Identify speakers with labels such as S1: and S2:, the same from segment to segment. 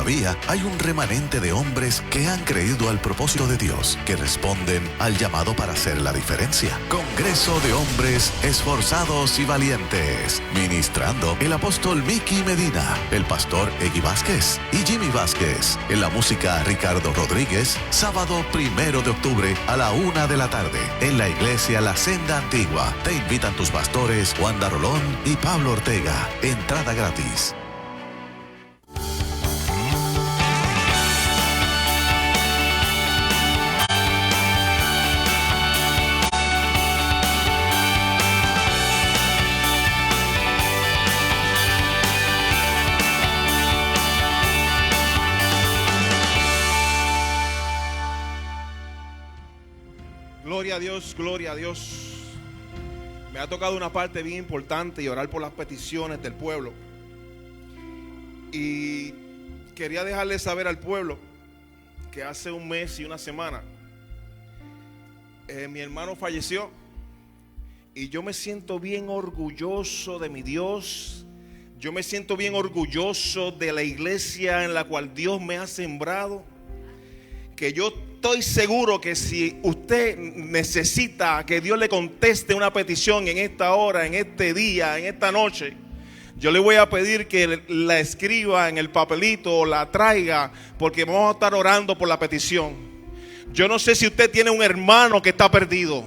S1: todavía hay un remanente de hombres que han creído al propósito de Dios, que responden al llamado para hacer la diferencia. Congreso de Hombres Esforzados y Valientes. Ministrando el apóstol Mickey Medina, el pastor Egui Vázquez y Jimmy Vázquez. En la música Ricardo Rodríguez, sábado 1 de octubre a la 1 de la tarde, en la iglesia La Senda Antigua. Te invitan tus pastores Wanda Rolón y Pablo Ortega. Entrada gratis.
S2: Gloria a Dios, gloria a Dios. Me ha tocado una parte bien importante y orar por las peticiones del pueblo. Y quería dejarle saber al pueblo que hace un mes y una semana mi hermano falleció. Y yo me siento bien orgulloso de mi Dios. Yo me siento bien orgulloso de la iglesia en la cual Dios me ha sembrado. Que yo estoy seguro que si usted necesita que Dios le conteste una petición en esta hora, en este día, en esta noche, yo le voy a pedir que la escriba en el papelito o la traiga, porque vamos a estar orando por la petición. Yo no sé si usted tiene un hermano que está perdido.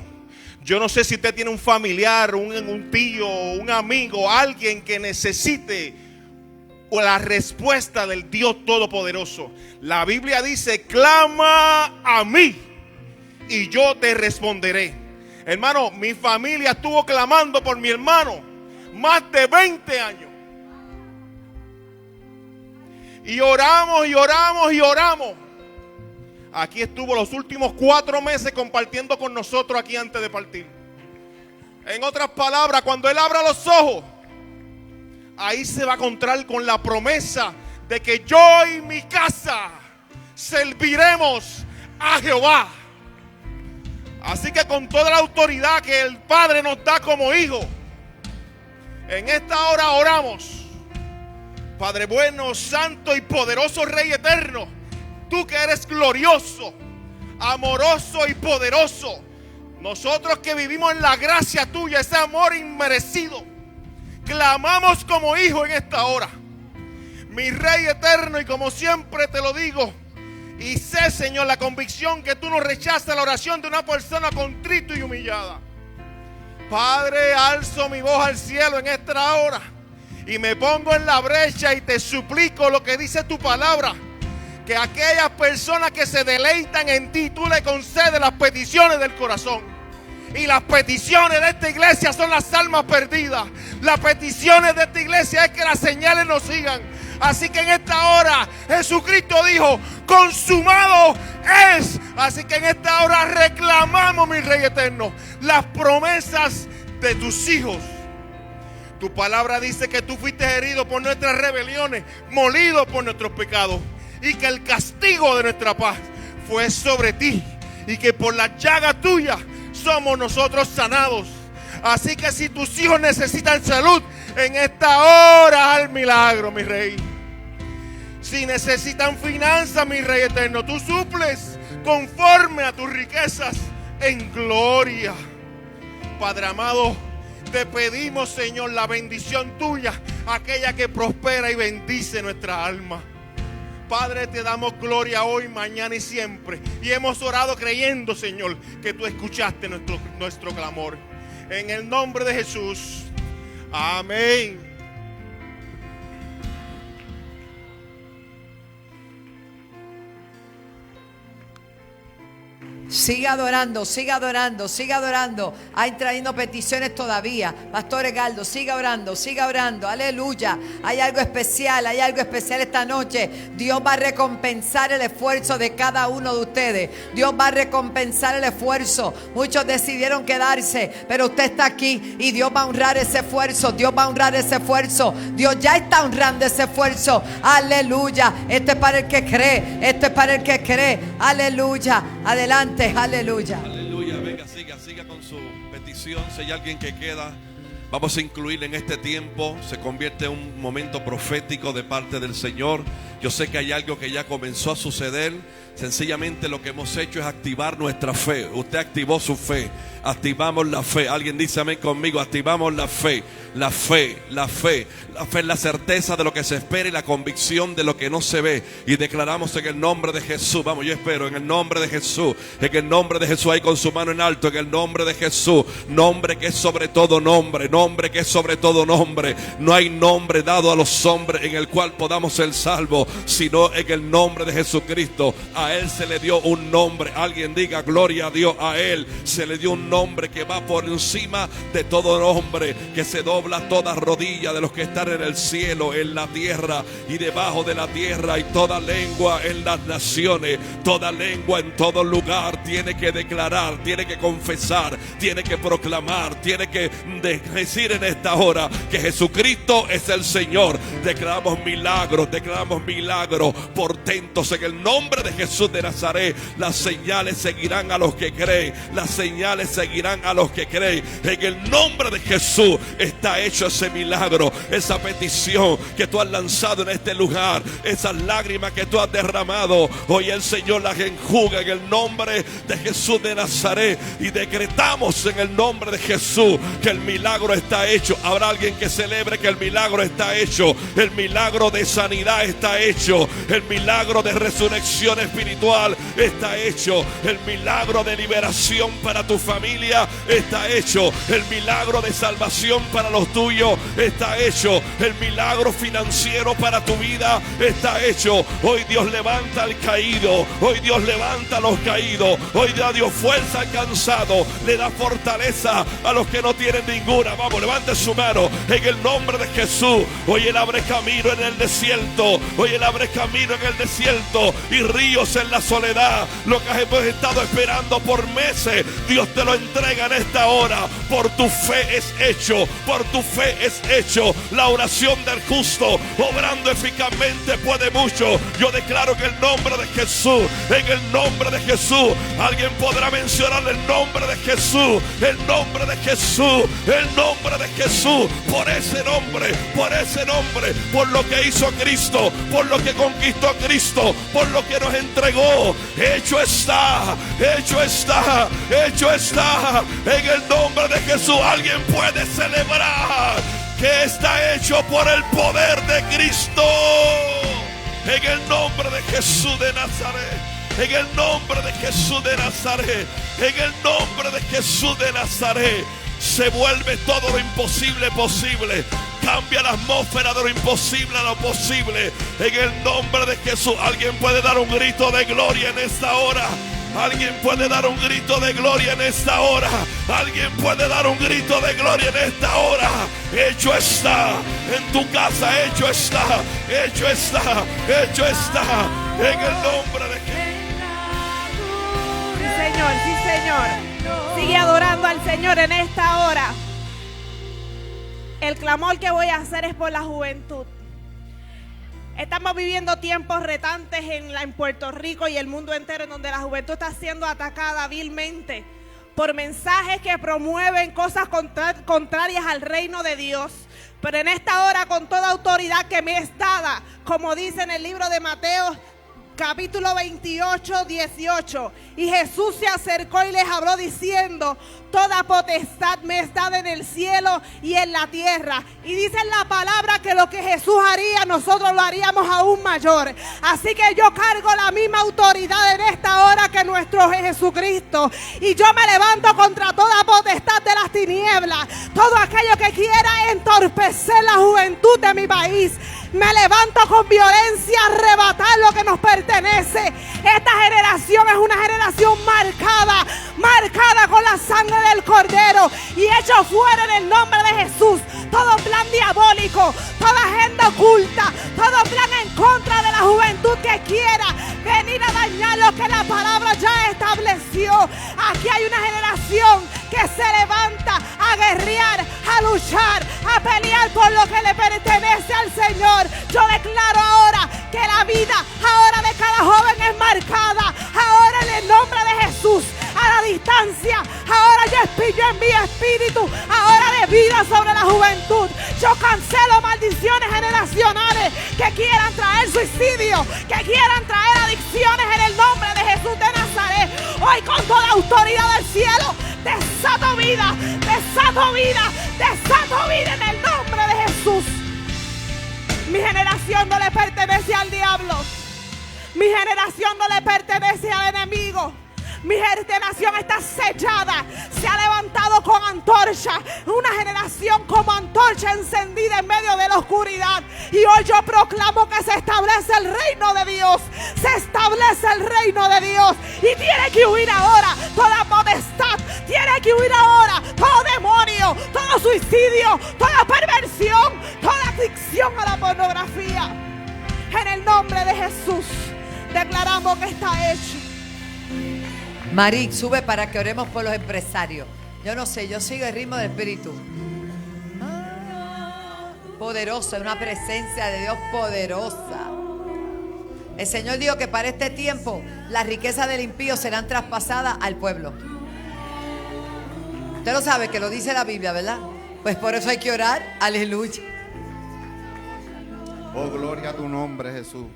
S2: Yo no sé si usted tiene un familiar, un tío, un amigo, alguien que necesite o la respuesta del Dios Todopoderoso. La Biblia dice: clama a mí y yo te responderé. Hermano, mi familia estuvo clamando por mi hermano más de 20 años. Y oramos y oramos y oramos. Aquí estuvo los últimos 4 meses compartiendo con nosotros aquí antes de partir. En otras palabras, cuando él abra los ojos, ahí se va a encontrar con la promesa de que yo y mi casa serviremos a Jehová. Así que con toda la autoridad que el Padre nos da como hijo, en esta hora oramos. Padre bueno, santo y poderoso Rey eterno, tú que eres glorioso, amoroso y poderoso, nosotros que vivimos en la gracia tuya, ese amor inmerecido, clamamos como hijo en esta hora, mi Rey eterno, y como siempre te lo digo, y sé, Señor, la convicción que tú no rechazas la oración de una persona contrito y humillada. Padre, alzo mi voz al cielo en esta hora y me pongo en la brecha y te suplico lo que dice tu palabra, que aquellas personas que se deleitan en ti, tú le concedes las peticiones del corazón. Y las peticiones de esta iglesia son las almas perdidas. Las peticiones de esta iglesia es que las señales nos sigan. Así que en esta hora Jesucristo dijo: consumado es. Así que en esta hora reclamamos, mi Rey eterno, las promesas de tus hijos. Tu palabra dice que tú fuiste herido por nuestras rebeliones, molido por nuestros pecados, y que el castigo de nuestra paz fue sobre ti, y que por la llaga tuya somos nosotros sanados. Así que si tus hijos necesitan salud, en esta hora al milagro, mi Rey. Si necesitan finanzas, mi Rey eterno, tú suples conforme a tus riquezas en gloria. Padre amado, te pedimos, Señor, la bendición tuya, aquella que prospera y bendice nuestra alma. Padre, te damos gloria hoy, mañana y siempre. Y hemos orado creyendo, Señor, que tú escuchaste nuestro clamor. En el nombre de Jesús. Amén.
S3: Siga adorando, siga adorando, siga adorando. Hay trayendo peticiones todavía. Pastor Egaldo, siga orando, aleluya. Hay algo especial esta noche. Dios va a recompensar el esfuerzo de cada uno de ustedes. Dios va a recompensar el esfuerzo. Muchos decidieron quedarse, pero usted está aquí y Dios va a honrar ese esfuerzo. Dios va a honrar ese esfuerzo. Dios ya está honrando ese esfuerzo. Aleluya. Esto es para el que cree. Esto es para el que cree. Aleluya. Adelante. Aleluya.
S4: Aleluya. Venga, siga con su petición. Si hay alguien que queda, vamos a incluir en este tiempo. Se convierte en un momento profético de parte del Señor. Yo Yo sé que hay algo que ya comenzó a suceder. Sencillamente lo que hemos hecho es activar nuestra fe. Usted activó su fe. Activamos la fe. Alguien dice amén conmigo. Activamos la fe. La fe, la fe. La fe es la certeza de lo que se espera y la convicción de lo que no se ve. Y declaramos en el nombre de Jesús. Vamos, yo espero en el nombre de Jesús. En el nombre de Jesús, ahí con su mano en alto. En el nombre de Jesús. Nombre que es sobre todo nombre. Nombre que es sobre todo nombre. No hay nombre dado a los hombres en el cual podamos ser salvos, sino en el nombre de Jesucristo. A Él se le dio un nombre. Alguien diga gloria a Dios. A Él se le dio un nombre que va por encima de todo nombre, que se dobla toda rodilla de los que están en el cielo, en la tierra y debajo de la tierra, y toda lengua en las naciones, toda lengua en todo lugar tiene que declarar, tiene que confesar, tiene que proclamar, tiene que decir en esta hora que Jesucristo es el Señor. Declaramos milagros, portentos en el nombre de Jesús de Nazaret. Las señales seguirán a los que creen. Las señales seguirán a los que creen. En el nombre de Jesús está hecho ese milagro. Esa petición que tú has lanzado en este lugar, esas lágrimas que tú has derramado, hoy el Señor las enjuga en el nombre de Jesús de Nazaret. Y decretamos en el nombre de Jesús que el milagro está hecho. Habrá alguien que celebre que el milagro está hecho. El milagro de sanidad está hecho. El milagro de resurrección espiritual está hecho. El milagro de liberación para tu familia está hecho. El milagro de salvación para los tuyos está hecho. El milagro financiero para tu vida está hecho. Hoy Dios levanta al caído. Hoy Dios levanta a los caídos. Hoy da Dios fuerza al cansado. Le da fortaleza a los que no tienen ninguna. Vamos, levante su mano en el nombre de Jesús. Hoy Él abre camino en el desierto. Hoy Él abre camino en el desierto y ríos en la soledad. Lo que hemos estado esperando por meses, Dios te lo entrega en esta hora. Por tu fe es hecho. Por tu fe es hecho. La oración del justo, obrando eficazmente, puede mucho. Yo declaro que el nombre de Jesús, en el nombre de Jesús, alguien podrá mencionar el nombre de Jesús, el nombre de Jesús, el nombre de Jesús. Por ese nombre, por lo que hizo Cristo, por lo que conquistó Cristo, por lo que nos entregó. Hecho está, hecho está, hecho está. En el nombre de Jesús alguien puede celebrar que está hecho por el poder de Cristo. En el nombre de Jesús de Nazaret. En el nombre de Jesús de Nazaret. En el nombre de Jesús de Nazaret. Se vuelve todo lo imposible posible. Cambia la atmósfera de lo imposible a lo posible. En el nombre de Jesús. Alguien puede dar un grito de gloria en esta hora. Alguien puede dar un grito de gloria en esta hora. Alguien puede dar un grito de gloria en esta hora. Hecho está. En tu casa hecho está. Hecho está. Hecho está. En el nombre de Jesús.
S5: Sí, Señor, sí, Señor. Sigue adorando al Señor en esta hora. El clamor que voy a hacer es por la juventud. Estamos viviendo tiempos retantes en Puerto Rico y el mundo entero, en donde la juventud está siendo atacada vilmente por mensajes que promueven cosas contrarias al reino de Dios. Pero en esta hora, con toda autoridad que me es dada, como dice en el libro de Mateo, capítulo 28, 18. Y Jesús se acercó y les habló diciendo: toda potestad me es dada en el cielo y en la tierra. Y dice en la palabra que lo que Jesús haría, nosotros lo haríamos aún mayor. Así que yo cargo la misma autoridad en esta hora que nuestro Jesucristo. Y yo me levanto contra toda potestad de las tinieblas. Todo aquello que quiera entorpecer la juventud de mi país. Me levanto con violencia a arrebatar lo que nos pertenece. Esta generación es una generación marcada con la sangre del Cordero, y hecho fuera en el nombre de Jesús todo plan diabólico, toda agenda oculta, todo plan en contra de la juventud que quiera venir a dañar lo que la palabra ya estableció. Aquí hay una generación que se levanta a guerrear, a luchar, a pelear por lo que le pertenece al Señor. Yo declaro ahora que la vida ahora de cada joven es marcada, ahora en el nombre de Jesús, a la distancia. Ahora yo envío espíritu ahora de vida sobre la juventud. Yo cancelo maldiciones generacionales que quieran traer suicidio, que quieran traer adicciones en el nombre de Jesús de Nazaret. Hoy con toda autoridad del cielo desato vida, desato vida, desato vida en el nombre de Jesús. Mi generación no le pertenece al diablo. Mi generación no le pertenece al enemigo. Mi generación está sellada. Se ha levantado con antorcha. Una generación como antorcha encendida en medio de la oscuridad. Y hoy yo proclamo que se establece el reino de Dios. Se establece el reino de Dios. Y tiene que huir ahora toda potestad. Tiene que huir ahora todo demonio, todo suicidio, toda perversión, toda adicción a la pornografía. En el nombre de Jesús declaramos que está hecho.
S3: Marín, sube para que oremos por los empresarios. Yo no sé, yo sigo el ritmo del Espíritu. Poderosa, una presencia de Dios poderosa. El Señor dijo que para este tiempo las riquezas del impío serán traspasadas al pueblo. Usted lo sabe, que lo dice la Biblia, ¿verdad? Pues por eso hay que orar. Aleluya.
S6: Oh, gloria a tu nombre, Jesús.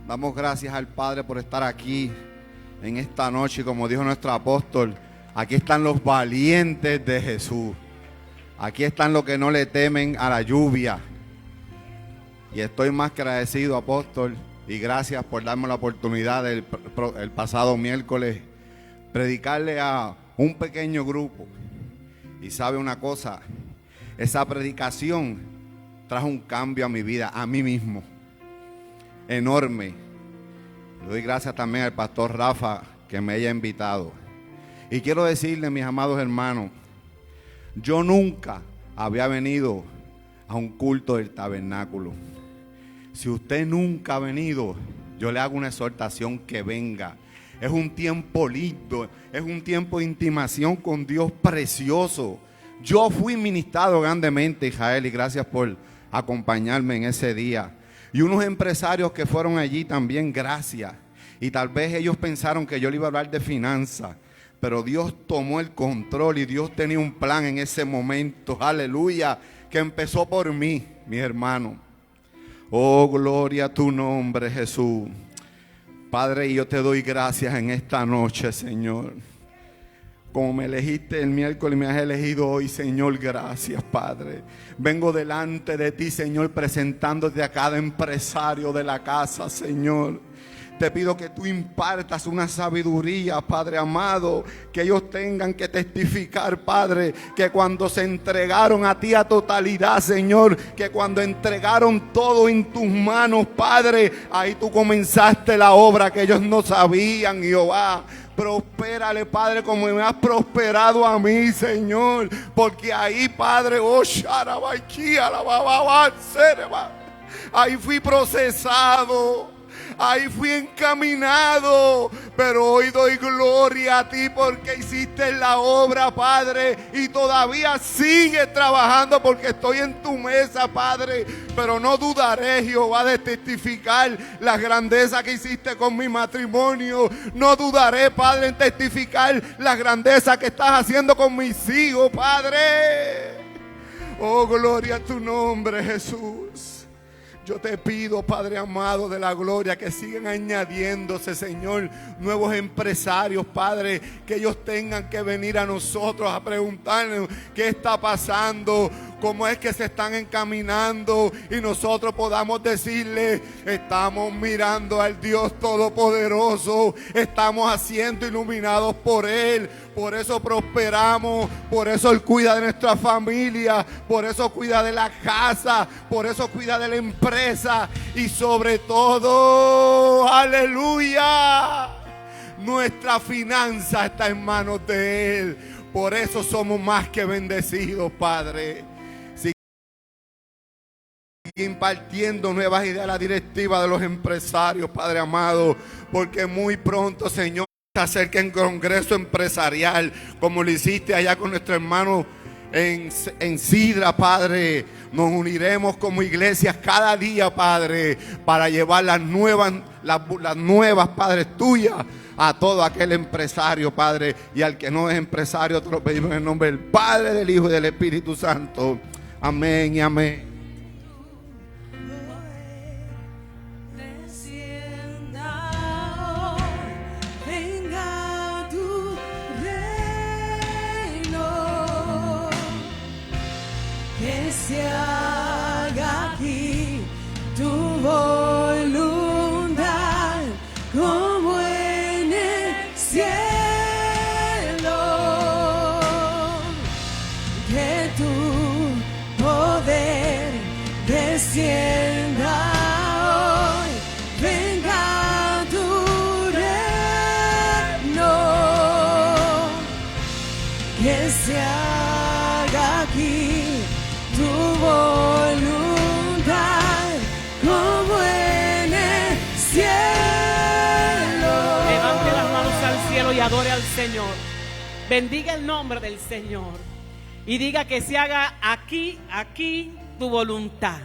S6: Damos gracias al Padre por estar aquí en esta noche. Como dijo nuestro apóstol, aquí están los valientes de Jesús. Aquí están los que no le temen a la lluvia. Y estoy más que agradecido, apóstol, y gracias por darme la oportunidad el pasado miércoles predicarle a un pequeño grupo. Y sabe una cosa, esa predicación trajo un cambio a mi vida, a mí mismo, enorme. Le doy gracias también al pastor Rafa que me haya invitado. Y quiero decirle, mis amados hermanos, yo nunca había venido a un culto del tabernáculo. Si usted nunca ha venido, yo le hago una exhortación que venga. Es un tiempo lindo, es un tiempo de intimación con Dios precioso. Yo fui ministrado grandemente, Israel, y gracias por acompañarme en ese día. Y unos empresarios que fueron allí también, gracias. Y tal vez ellos pensaron que yo le iba a hablar de finanzas, pero Dios tomó el control y Dios tenía un plan en ese momento, aleluya, que empezó por mí, mi hermano. Oh, gloria a tu nombre, Jesús. Padre, yo te doy gracias en esta noche, Señor. Como me elegiste el miércoles y me has elegido hoy, Señor, gracias, Padre. Vengo delante de ti, Señor, presentándote a cada empresario de la casa, Señor. Te pido que tú impartas una sabiduría, Padre amado, que ellos tengan que testificar, Padre, que cuando se entregaron a ti a totalidad, Señor, que cuando entregaron todo en tus manos, Padre, ahí tú comenzaste la obra que ellos no sabían, Jehová. Prospérale, Padre, como me has prosperado a mí, Señor, porque ahí, Padre, ahí fui procesado. Ahí fui encaminado, pero hoy doy gloria a ti porque hiciste la obra, Padre, y todavía sigues trabajando porque estoy en tu mesa, Padre. Pero no dudaré, Jehová, de testificar la grandeza que hiciste con mi matrimonio. No dudaré, Padre, en testificar la grandeza que estás haciendo con mis hijos, Padre. Oh, gloria a tu nombre, Jesús. Yo te pido, Padre amado de la gloria, que sigan añadiéndose, Señor, nuevos empresarios, Padre, que ellos tengan que venir a nosotros a preguntarnos qué está pasando, cómo es que se están encaminando, y nosotros podamos decirle: estamos mirando al Dios Todopoderoso, estamos siendo iluminados por Él. Por eso prosperamos, por eso Él cuida de nuestra familia, por eso cuida de la casa, por eso cuida de la empresa y sobre todo, aleluya, nuestra finanza está en manos de Él. Por eso somos más que bendecidos, Padre. Sigue impartiendo nuevas ideas a la directiva de los empresarios, Padre amado, porque muy pronto, Señor, se acerca en congreso empresarial, como lo hiciste allá con nuestro hermano en Sidra, Padre. Nos uniremos como iglesias cada día, Padre, para llevar las nuevas, Padre, tuyas a todo aquel empresario, Padre, y al que no es empresario, te lo pedimos en el nombre del Padre, del Hijo y del Espíritu Santo. Amén y amén.
S7: Se haga aquí tu voluntad como en el cielo, que tu poder descienda hoy, venga tu reino, que se haga aquí tu voluntad como en el cielo.
S8: Levante las manos al cielo y adore al Señor. Bendiga el nombre del Señor y diga que se haga aquí tu voluntad.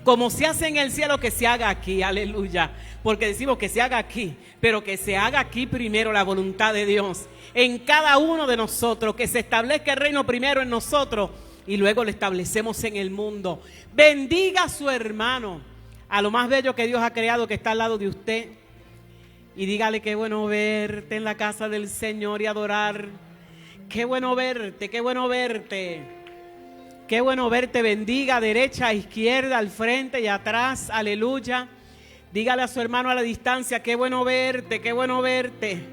S8: Como se hace en el cielo, que se haga aquí, aleluya. Porque decimos que se haga aquí, pero que se haga aquí primero la voluntad de Dios en cada uno de nosotros, que se establezca el reino primero en nosotros y luego lo establecemos en el mundo. Bendiga a su hermano, a lo más bello que Dios ha creado, que está al lado de usted, y dígale: qué bueno verte en la casa del Señor y adorar. Qué bueno verte, qué bueno verte, qué bueno verte. Bendiga derecha, izquierda, al frente y atrás, aleluya. Dígale a su hermano a la distancia: qué bueno verte, qué bueno verte.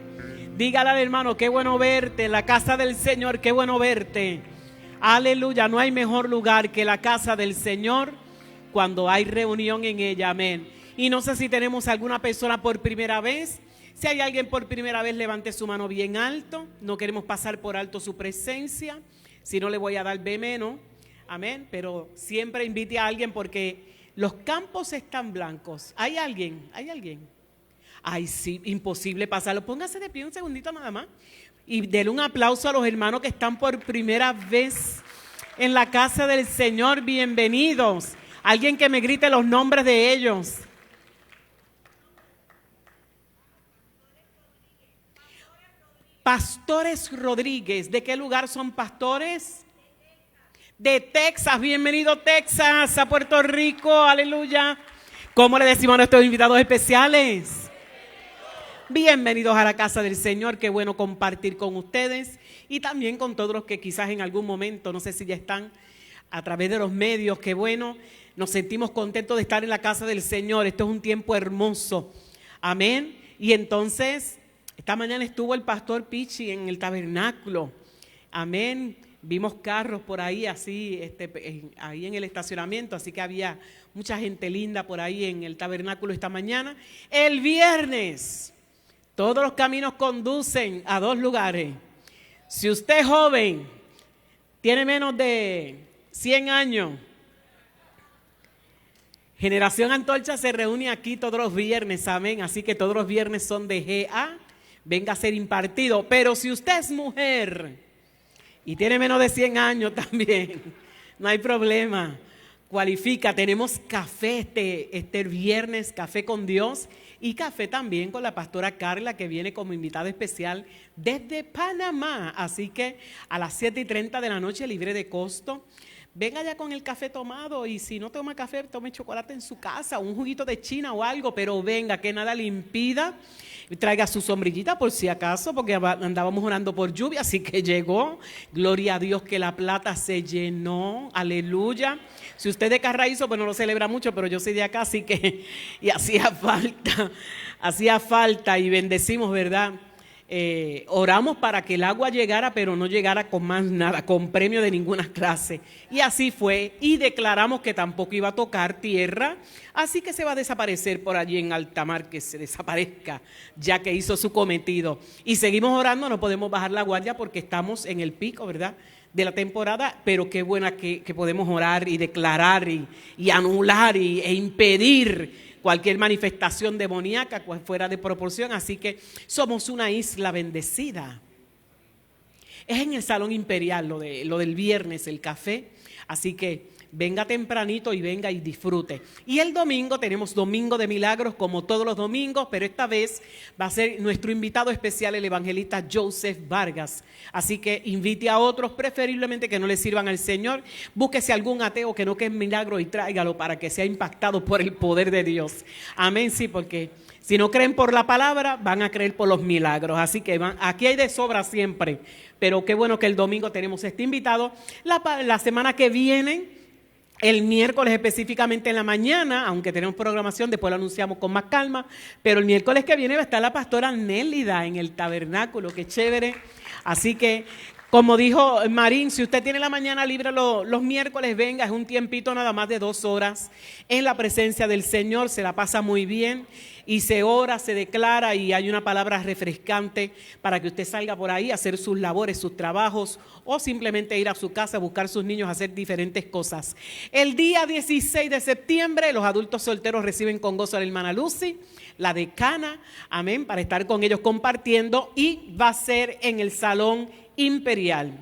S8: Dígale al hermano: qué bueno verte en la casa del Señor, qué bueno verte. Aleluya, no hay mejor lugar que la casa del Señor cuando hay reunión en ella, amén. Y no sé si tenemos alguna persona por primera vez. Si hay alguien por primera vez, levante su mano bien alto. No queremos pasar por alto su presencia, si no le voy a dar B menos, amén. Pero siempre invite a alguien porque los campos están blancos. ¿Hay alguien? ¿Hay alguien? Ay, sí, imposible pasarlo. Póngase de pie un segundito nada más. Y denle un aplauso a los hermanos que están por primera vez en la casa del Señor. Bienvenidos. Alguien que me grite los nombres de ellos. Pastores Rodríguez. ¿De qué lugar son pastores? De Texas. Bienvenido Texas, a Puerto Rico. Aleluya. ¿Cómo le decimos a nuestros invitados especiales? Bienvenidos a la casa del Señor, qué bueno compartir con ustedes y también con todos los que quizás en algún momento, no sé si ya están a través de los medios, qué bueno, nos sentimos contentos de estar en la casa del Señor. Esto es un tiempo hermoso, amén. Y entonces, esta mañana estuvo el pastor Pichi en el tabernáculo, amén. Vimos carros por ahí, así, ahí en el estacionamiento, así que había mucha gente linda por ahí en el tabernáculo esta mañana. El viernes, todos los caminos conducen a dos lugares. Si usted es joven, tiene menos de 100 años, Generación Antorcha se reúne aquí todos los viernes, amén. Así que todos los viernes son de GA, venga a ser impartido. Pero si usted es mujer y tiene menos de 100 años también, no hay problema, cualifica. Tenemos café este viernes, café con Dios. Y café también con la pastora Carla, que viene como invitada especial desde Panamá. Así que a las 7:30 de la noche, libre de costo. Venga ya con el café tomado y si no toma café, tome chocolate en su casa, un juguito de China o algo, pero venga, que nada le impida. Traiga su sombrillita por si acaso, porque andábamos orando por lluvia, así que llegó. Gloria a Dios que la plata se llenó, aleluya. Si usted es de Carraízo, pues no lo celebra mucho, pero yo soy de acá, así que y hacía falta y bendecimos, ¿verdad? Oramos para que el agua llegara, pero no llegara con más nada, con premio de ninguna clase. Y así fue, y declaramos que tampoco iba a tocar tierra, así que se va a desaparecer por allí en alta mar, que se desaparezca, ya que hizo su cometido. Y seguimos orando, no podemos bajar la guardia porque estamos en el pico, ¿verdad?, de la temporada, pero qué buena que podemos orar y declarar y anular e impedir cualquier manifestación demoníaca fuera de proporción. Así que somos una isla bendecida. Es en el Salón Imperial lo del viernes, el café. Así que venga tempranito y venga y disfrute. Y el domingo tenemos Domingo de Milagros como todos los domingos, pero esta vez va a ser nuestro invitado especial, el evangelista Joseph Vargas. Así que invite a otros, preferiblemente que no le sirvan al Señor. Búsquese algún ateo que no, que es milagro, y tráigalo para que sea impactado por el poder de Dios. Amén, sí, porque si no creen por la palabra, van a creer por los milagros. Así que aquí hay de sobra siempre. Pero qué bueno que el domingo tenemos este invitado. La semana que viene, el miércoles específicamente en la mañana, aunque tenemos programación, después lo anunciamos con más calma, pero el miércoles que viene va a estar la pastora Nélida en el tabernáculo. Qué chévere. Así que, como dijo Marín, si usted tiene la mañana libre los miércoles, venga, es un tiempito nada más de 2 horas en la presencia del Señor, se la pasa muy bien y se ora, se declara y hay una palabra refrescante para que usted salga por ahí a hacer sus labores, sus trabajos o simplemente ir a su casa a buscar a sus niños, a hacer diferentes cosas. El día 16 de septiembre los adultos solteros reciben con gozo a la hermana Lucy, la decana, amén, para estar con ellos compartiendo, y va a ser en el Salón Imperial,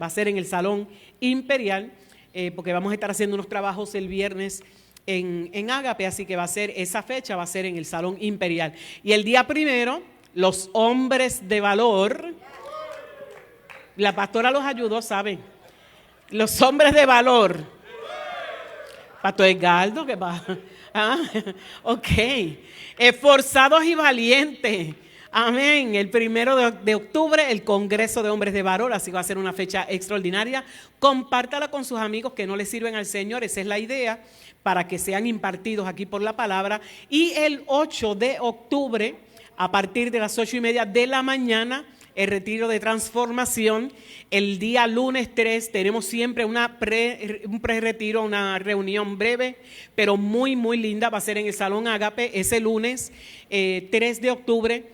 S8: porque vamos a estar haciendo unos trabajos el viernes en Ágape, así que va a ser esa fecha, va a ser en el Salón Imperial. Y el día 1, los hombres de valor, la pastora los ayudó, ¿saben? Los hombres de valor. Pastor Edgardo, ¿qué pasa? Ok. Esforzados y valientes. Amén. El 1 de octubre, el Congreso de Hombres de Valor, así va a ser una fecha extraordinaria. Compártala con sus amigos que no le sirven al Señor, esa es la idea, para que sean impartidos aquí por la palabra. Y el 8 de octubre, a partir de las 8:30 de la mañana, el retiro de transformación. El día lunes 3 tenemos siempre un pre-retiro, una reunión breve, pero muy, muy linda. Va a ser en el Salón Ágape ese lunes 3 de octubre.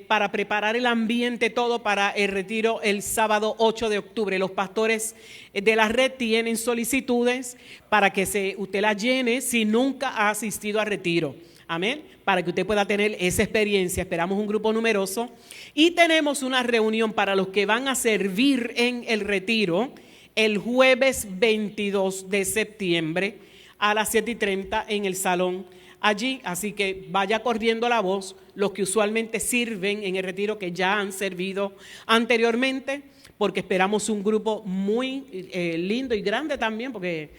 S8: Para preparar el ambiente todo para el retiro el sábado 8 de octubre. Los pastores de la red tienen solicitudes para que usted las llene si nunca ha asistido a retiro. Amén. Para que usted pueda tener esa experiencia. Esperamos un grupo numeroso. Y tenemos una reunión para los que van a servir en el retiro el jueves 22 de septiembre a las 7:30 en el salón allí, así que vaya corriendo la voz, los que usualmente sirven en el retiro, que ya han servido anteriormente, porque esperamos un grupo muy lindo y grande también, porque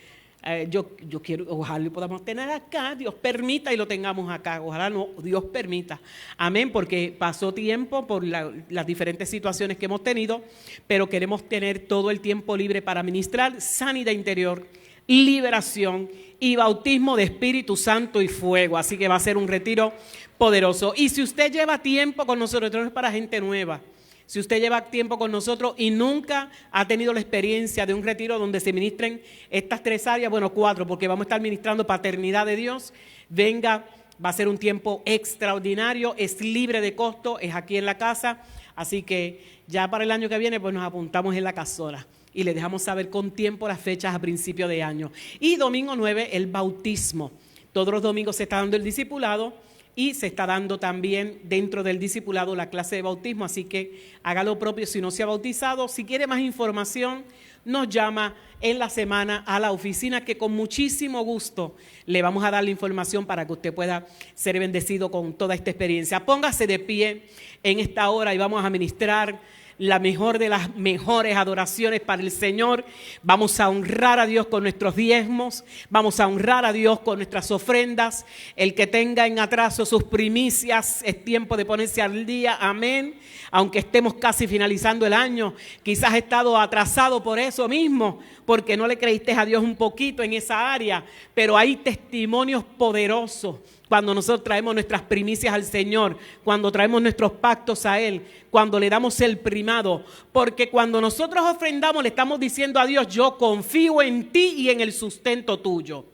S8: yo quiero, ojalá lo podamos tener acá, Dios permita y lo tengamos acá, ojalá no, Dios permita, amén, porque pasó tiempo por las diferentes situaciones que hemos tenido, pero queremos tener todo el tiempo libre para ministrar sanidad interior, liberación y bautismo de Espíritu Santo y fuego. Así que va a ser un retiro poderoso. Y si usted lleva tiempo con nosotros, esto no es para gente nueva. Si usted lleva tiempo con nosotros y nunca ha tenido la experiencia de un retiro donde se ministren estas 3 áreas, bueno, 4, porque vamos a estar ministrando paternidad de Dios, venga, va a ser un tiempo extraordinario, es libre de costo, es aquí en la casa, así que ya para el año que viene pues nos apuntamos en la casola y le dejamos saber con tiempo las fechas a principio de año. Y domingo 9, el bautismo. Todos los domingos se está dando el discipulado y se está dando también dentro del discipulado la clase de bautismo, así que haga lo propio si no se ha bautizado. Si quiere más información, nos llama en la semana a la oficina, que con muchísimo gusto le vamos a dar la información para que usted pueda ser bendecido con toda esta experiencia. Póngase de pie en esta hora y vamos a ministrar la mejor de las mejores adoraciones para el Señor. Vamos a honrar a Dios con nuestros diezmos, vamos a honrar a Dios con nuestras ofrendas. El que tenga en atraso sus primicias, es tiempo de ponerse al día, amén. Aunque estemos casi finalizando el año, quizás has estado atrasado por eso mismo, porque no le creíste a Dios un poquito en esa área, pero hay testimonios poderosos cuando nosotros traemos nuestras primicias al Señor, cuando traemos nuestros pactos a Él, cuando le damos el primado, porque cuando nosotros ofrendamos le estamos diciendo a Dios: yo confío en ti y en el sustento tuyo.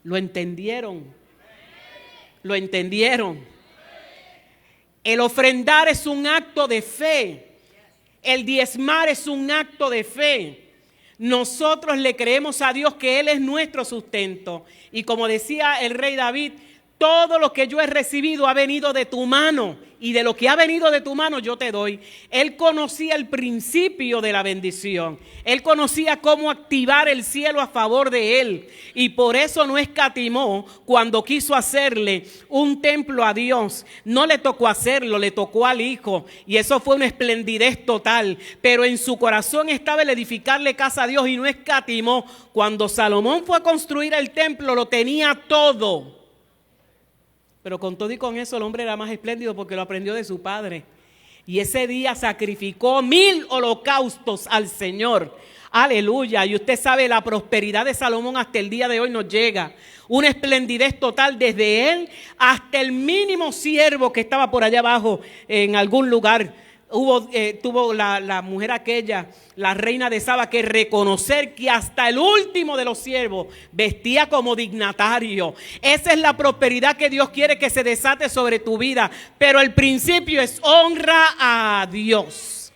S8: ¿Lo entendieron? ¿Lo entendieron? El ofrendar es un acto de fe, el diezmar es un acto de fe. Nosotros le creemos a Dios que Él es nuestro sustento. Y como decía el rey David, todo lo que yo he recibido ha venido de tu mano, y de lo que ha venido de tu mano yo te doy. Él conocía el principio de la bendición. Él conocía cómo activar el cielo a favor de él, y por eso no escatimó cuando quiso hacerle un templo a Dios. No le tocó hacerlo, le tocó al Hijo, y eso fue una esplendidez total. Pero en su corazón estaba el edificarle casa a Dios, y no escatimó. Cuando Salomón fue a construir el templo, lo tenía todo. Pero con todo y con eso el hombre era más espléndido porque lo aprendió de su padre. Y ese día sacrificó 1000 holocaustos al Señor. Aleluya. Y usted sabe, la prosperidad de Salomón hasta el día de hoy nos llega. Una esplendidez total desde él hasta el mínimo siervo que estaba por allá abajo en algún lugar. Tuvo la mujer aquella, la reina de Saba, que reconocer que hasta el último de los siervos vestía como dignatario. Esa es la prosperidad que Dios quiere que se desate sobre tu vida. Pero el principio es honra a Dios.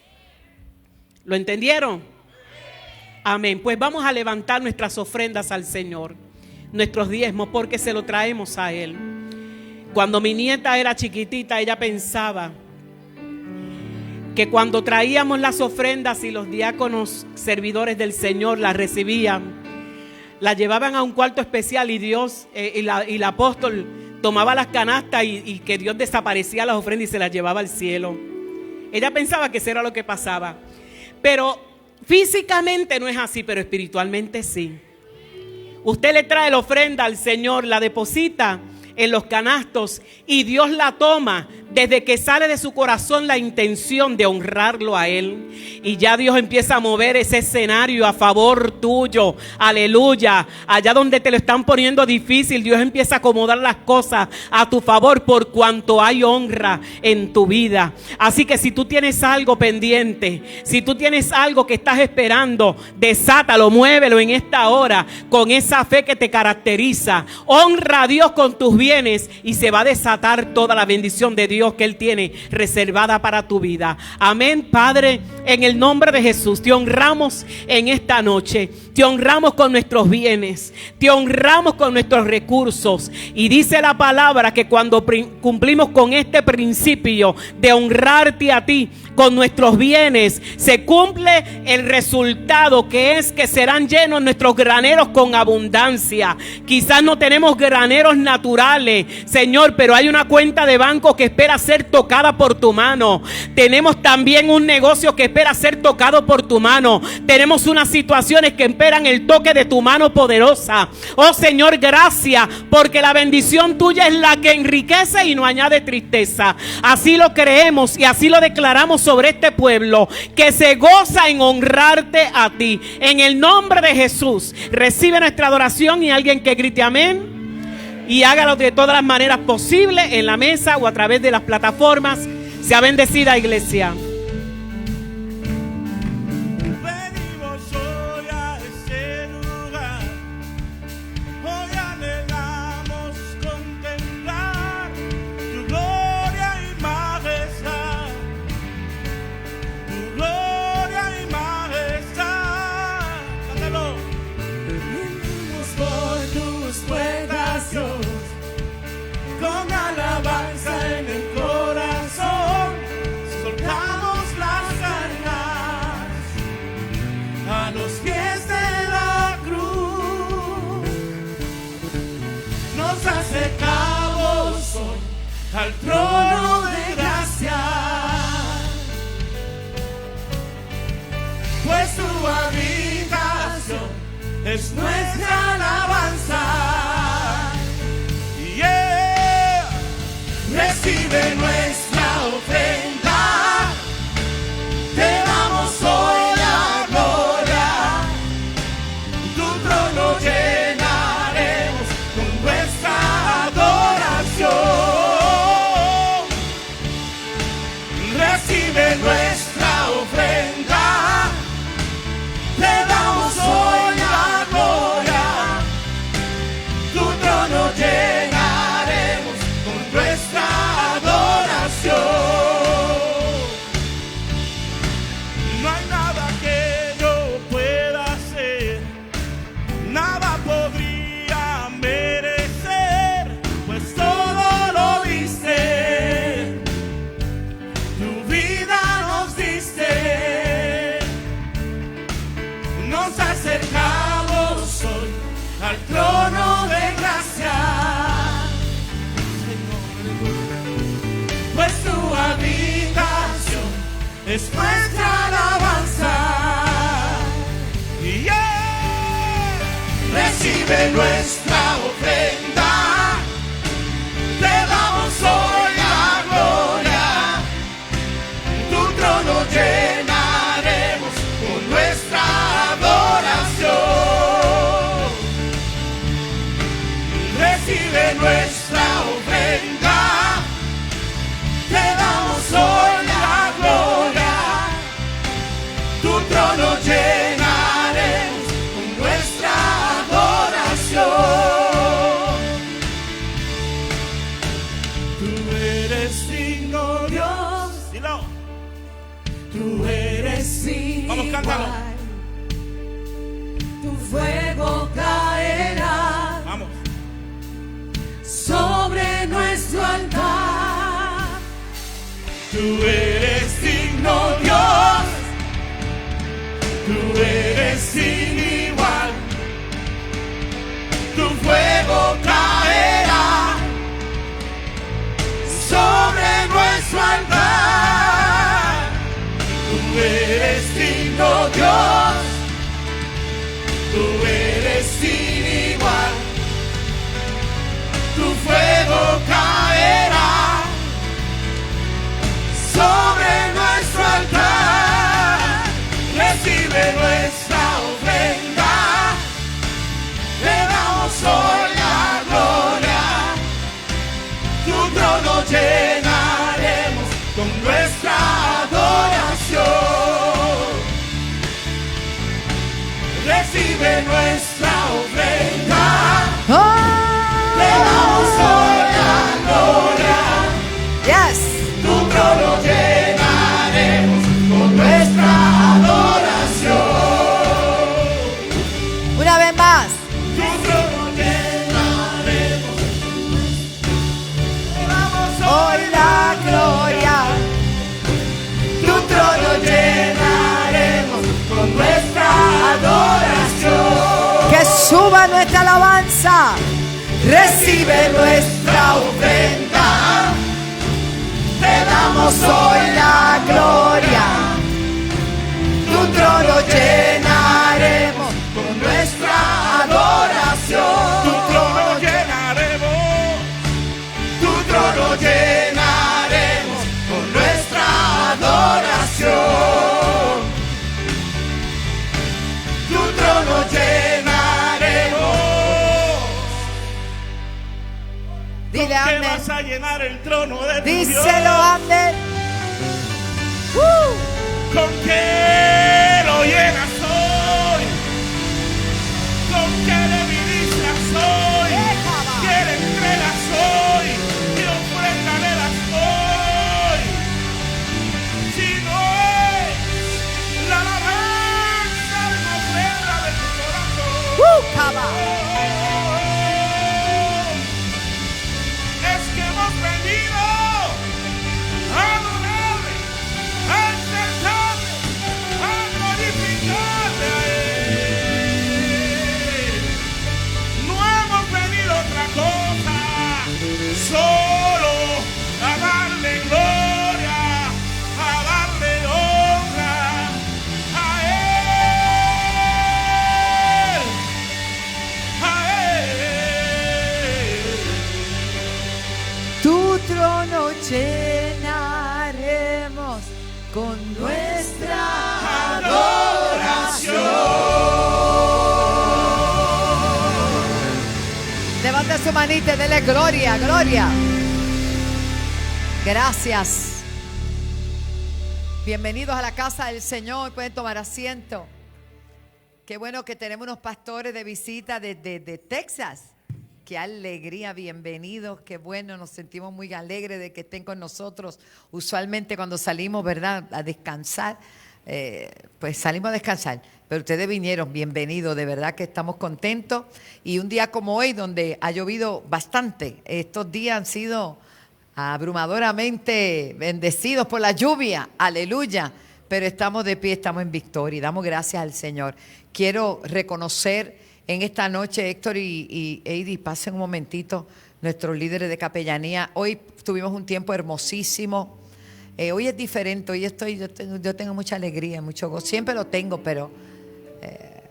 S8: ¿Lo entendieron? Amén. Pues vamos a levantar nuestras ofrendas al Señor, nuestros diezmos, porque se lo traemos a Él. Cuando mi nieta era chiquitita, ella pensaba que cuando traíamos las ofrendas y los diáconos servidores del Señor las recibían, las llevaban a un cuarto especial, y Dios y el apóstol tomaba las canastas y que Dios desaparecía las ofrendas y se las llevaba al cielo. Ella pensaba que eso era lo que pasaba. Pero físicamente no es así, pero espiritualmente sí. Usted le trae la ofrenda al Señor, la deposita en los canastos, y Dios la toma desde que sale de su corazón la intención de honrarlo a Él. Y ya Dios empieza a mover ese escenario a favor tuyo. Aleluya. Allá donde te lo están poniendo difícil, Dios empieza a acomodar las cosas a tu favor, por cuanto hay honra en tu vida. Así que si tú tienes algo pendiente, si tú tienes algo que estás esperando, desátalo, muévelo en esta hora con esa fe que te caracteriza. Honra a Dios con tus bienes y se va a desatar toda la bendición de Dios que Él tiene reservada para tu vida. Amén. Padre, en el nombre de Jesús, te honramos en esta noche. Te honramos con nuestros bienes, te honramos con nuestros recursos. Y dice la palabra que cuando cumplimos con este principio de honrarte a ti con nuestros bienes, se cumple el resultado, que es que serán llenos nuestros graneros con abundancia. Quizás no tenemos graneros naturales, Señor, pero hay una cuenta de banco que espera ser tocada por tu mano. Tenemos también un negocio que espera ser tocado por tu mano. Tenemos unas situaciones que esperan el toque de tu mano poderosa. Oh Señor, gracias, porque la bendición tuya es la que enriquece y no añade tristeza. Así lo creemos y así lo declaramos sobre este pueblo, que se goza en honrarte a ti. En el nombre de Jesús, recibe nuestra adoración, y alguien que grite amén, y hágalo de todas las maneras posibles, en la mesa o a través de las plataformas. Sea bendecida, iglesia.
S7: Con alabanza en el corazón, soltamos las cargas a los pies de la cruz. Nos acercamos hoy al trono de gracia, pues tu habitación es nuestra alabanza. Recibe nuestra ofrenda, te damos hoy la gloria, tu trono llenaremos con nuestra adoración. Recibe nuestra ofrenda, te damos hoy la gloria, tu trono llenaremos con nuestra adoración. No hay nada que yo pueda hacer, nada podría merecer, pues todo es nuestra alabanza. Recibe nuestra ofrenda, te damos hoy la gloria, tu trono llenaremos con nuestra adoración. Recibe nuestra ofrenda, te damos hoy la gloria, tu trono llenaremos con nuestra adoración. Tú eres digno, Dios. Dilo. Tú eres digno. Vamos, cántalo. Tu fuego caerá. Vamos. Sobre nuestro altar. Tú eres digno, Dios. Tú eres sin igual. Tu fuego caerá sobre nuestro altar. Tú eres digno, Dios. Tú eres sin igual. Tu fuego caerá sobre nuestro altar. Recibe nuestra ofrenda, te damos hoy la gloria, tu trono llenaremos con nuestra adoración. Recibe nuestra ofrenda, te damos hoy la gloria,
S3: Yes.
S7: tu trono llenaremos con nuestra adoración.
S3: Una vez más.
S7: Tu trono llenaremos, te damos
S3: Hoy la gloria.
S7: tu trono llenaremos con nuestra adoración.
S3: Que suba nuestra alabanza.
S7: Recibe nuestra ofrenda, te damos hoy la gloria, tu trono llenaremos con nuestra adoración. Tu trono llenaremos, tu trono llenaremos con nuestra adoración. Tu trono llenaremos.
S3: Dile
S7: ¿Qué
S3: amén.
S7: vas a llenar el trono de tu
S3: Díselo,
S7: Dios?
S3: amén.
S7: ¿Con qué lo llenas hoy? ¿Con qué le ministras hoy? ¿Qué le entregas hoy? ¿Qué ofrenda le das hoy? Si no es la alabanza de la ofrenda de tu corazón.
S3: Cama.
S7: Es que hemos venido a adorarle, a exaltarle, a glorificarle a Él. No hemos venido a otra cosa, solo a darle gloria, a darle honra a Él, a Él.
S3: Tu trono llenaremos con nuestra adoración. Levanta su manita y dele gloria, gloria. Gracias. Bienvenidos a la casa del Señor. Pueden tomar asiento. Qué bueno que tenemos unos pastores de visita de Texas. Qué alegría, bienvenidos, qué bueno, nos sentimos muy alegres de que estén con nosotros. Usualmente cuando salimos, ¿verdad?, a descansar, pues salimos a descansar, pero ustedes vinieron, bienvenidos, de verdad que estamos contentos. Y un día como hoy, donde ha llovido bastante, estos días han sido abrumadoramente bendecidos por la lluvia, aleluya, pero estamos de pie, estamos en victoria y damos gracias al Señor. Quiero reconocer en esta noche, Héctor y Eddie, pasen un momentito, nuestros líderes de capellanía. Hoy tuvimos un tiempo hermosísimo Hoy es diferente, hoy yo tengo mucha alegría, mucho gozo. Siempre lo tengo, pero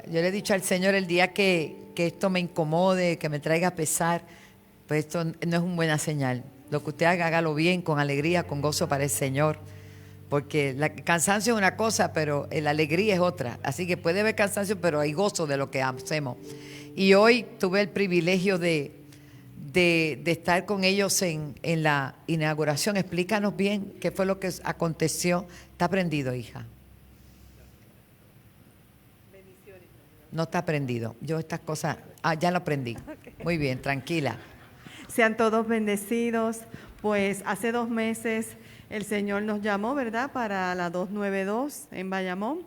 S3: yo le he dicho al Señor el día que esto me incomode, que me traiga pesar, pues esto no es una buena señal. Lo que usted haga, hágalo bien, con alegría, con gozo para el Señor. Porque el cansancio es una cosa, pero la alegría es otra. Así que puede haber cansancio, pero hay gozo de lo que hacemos. Y hoy tuve el privilegio de estar con ellos en la inauguración. Explícanos bien qué fue lo que aconteció. ¿Está prendido, hija? No está prendido. Yo estas cosas, ya lo aprendí. Muy bien, tranquila.
S9: Sean todos bendecidos. Pues hace 2 meses el Señor nos llamó, ¿verdad?, para la 292 en Bayamón.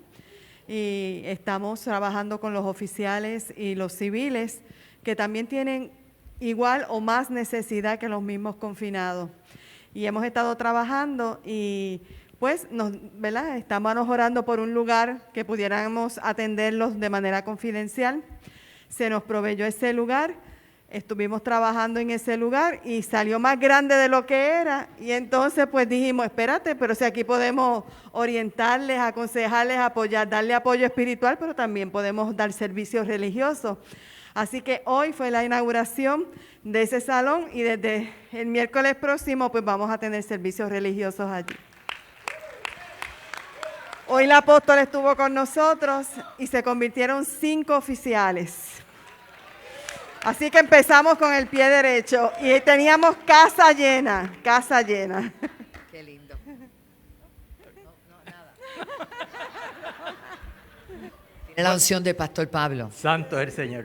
S9: Y estamos trabajando con los oficiales y los civiles que también tienen igual o más necesidad que los mismos confinados. Y hemos estado trabajando y pues ¿verdad?, estamos orando por un lugar que pudiéramos atenderlos de manera confidencial. Se nos proveyó ese lugar, estuvimos trabajando en ese lugar y salió más grande de lo que era. Y entonces pues dijimos, espérate, pero si aquí podemos orientarles, aconsejarles, apoyar, darle apoyo espiritual, pero también podemos dar servicios religiosos. Así que hoy fue la inauguración de ese salón y desde el miércoles próximo pues vamos a tener servicios religiosos allí. Hoy la apóstol estuvo con nosotros y se convirtieron 5 oficiales. Así que empezamos con el pie derecho y teníamos casa llena, casa llena.
S3: Qué lindo. Nada. Tiene la unción del pastor Pablo.
S10: Santo es el Señor.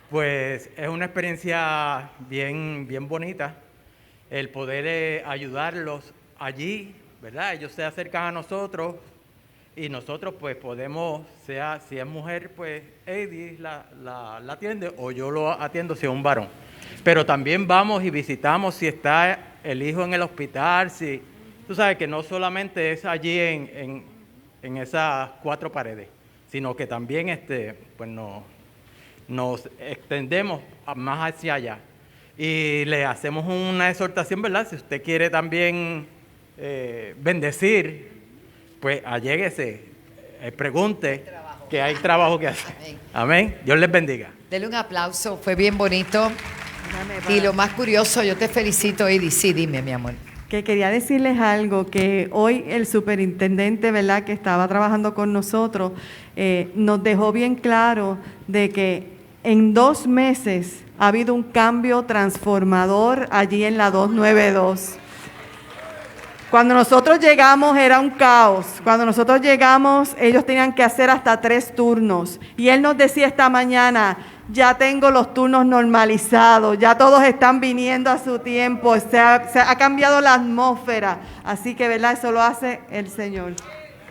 S10: Pues es una experiencia bien bonita el poder ayudarlos allí, ¿verdad? Ellos se acercan a nosotros y nosotros pues podemos, si es mujer, pues Eddie la atiende o yo lo atiendo si es un varón. Pero también vamos y visitamos si está el hijo en el hospital, si tú sabes que no solamente es allí en esas 4 paredes, sino que también pues nos extendemos más hacia allá y le hacemos una exhortación, ¿verdad? Si usted quiere también bendecir, pues alléguese, pregunte, que hay trabajo que hacer. Amén. Dios les bendiga.
S3: Dele un aplauso, fue bien bonito. Y lo más curioso, yo te felicito, Edith. Sí, dime, mi amor.
S9: Que quería decirles algo, que hoy el superintendente, ¿verdad?, que estaba trabajando con nosotros, nos dejó bien claro de que en 2 meses ha habido un cambio transformador allí en la 292. Cuando nosotros llegamos era un caos. Cuando nosotros llegamos, ellos tenían que hacer hasta 3 turnos. Y él nos decía esta mañana, ya tengo los turnos normalizados, ya todos están viniendo a su tiempo, se ha cambiado la atmósfera. Así que, ¿verdad?, eso lo hace el Señor.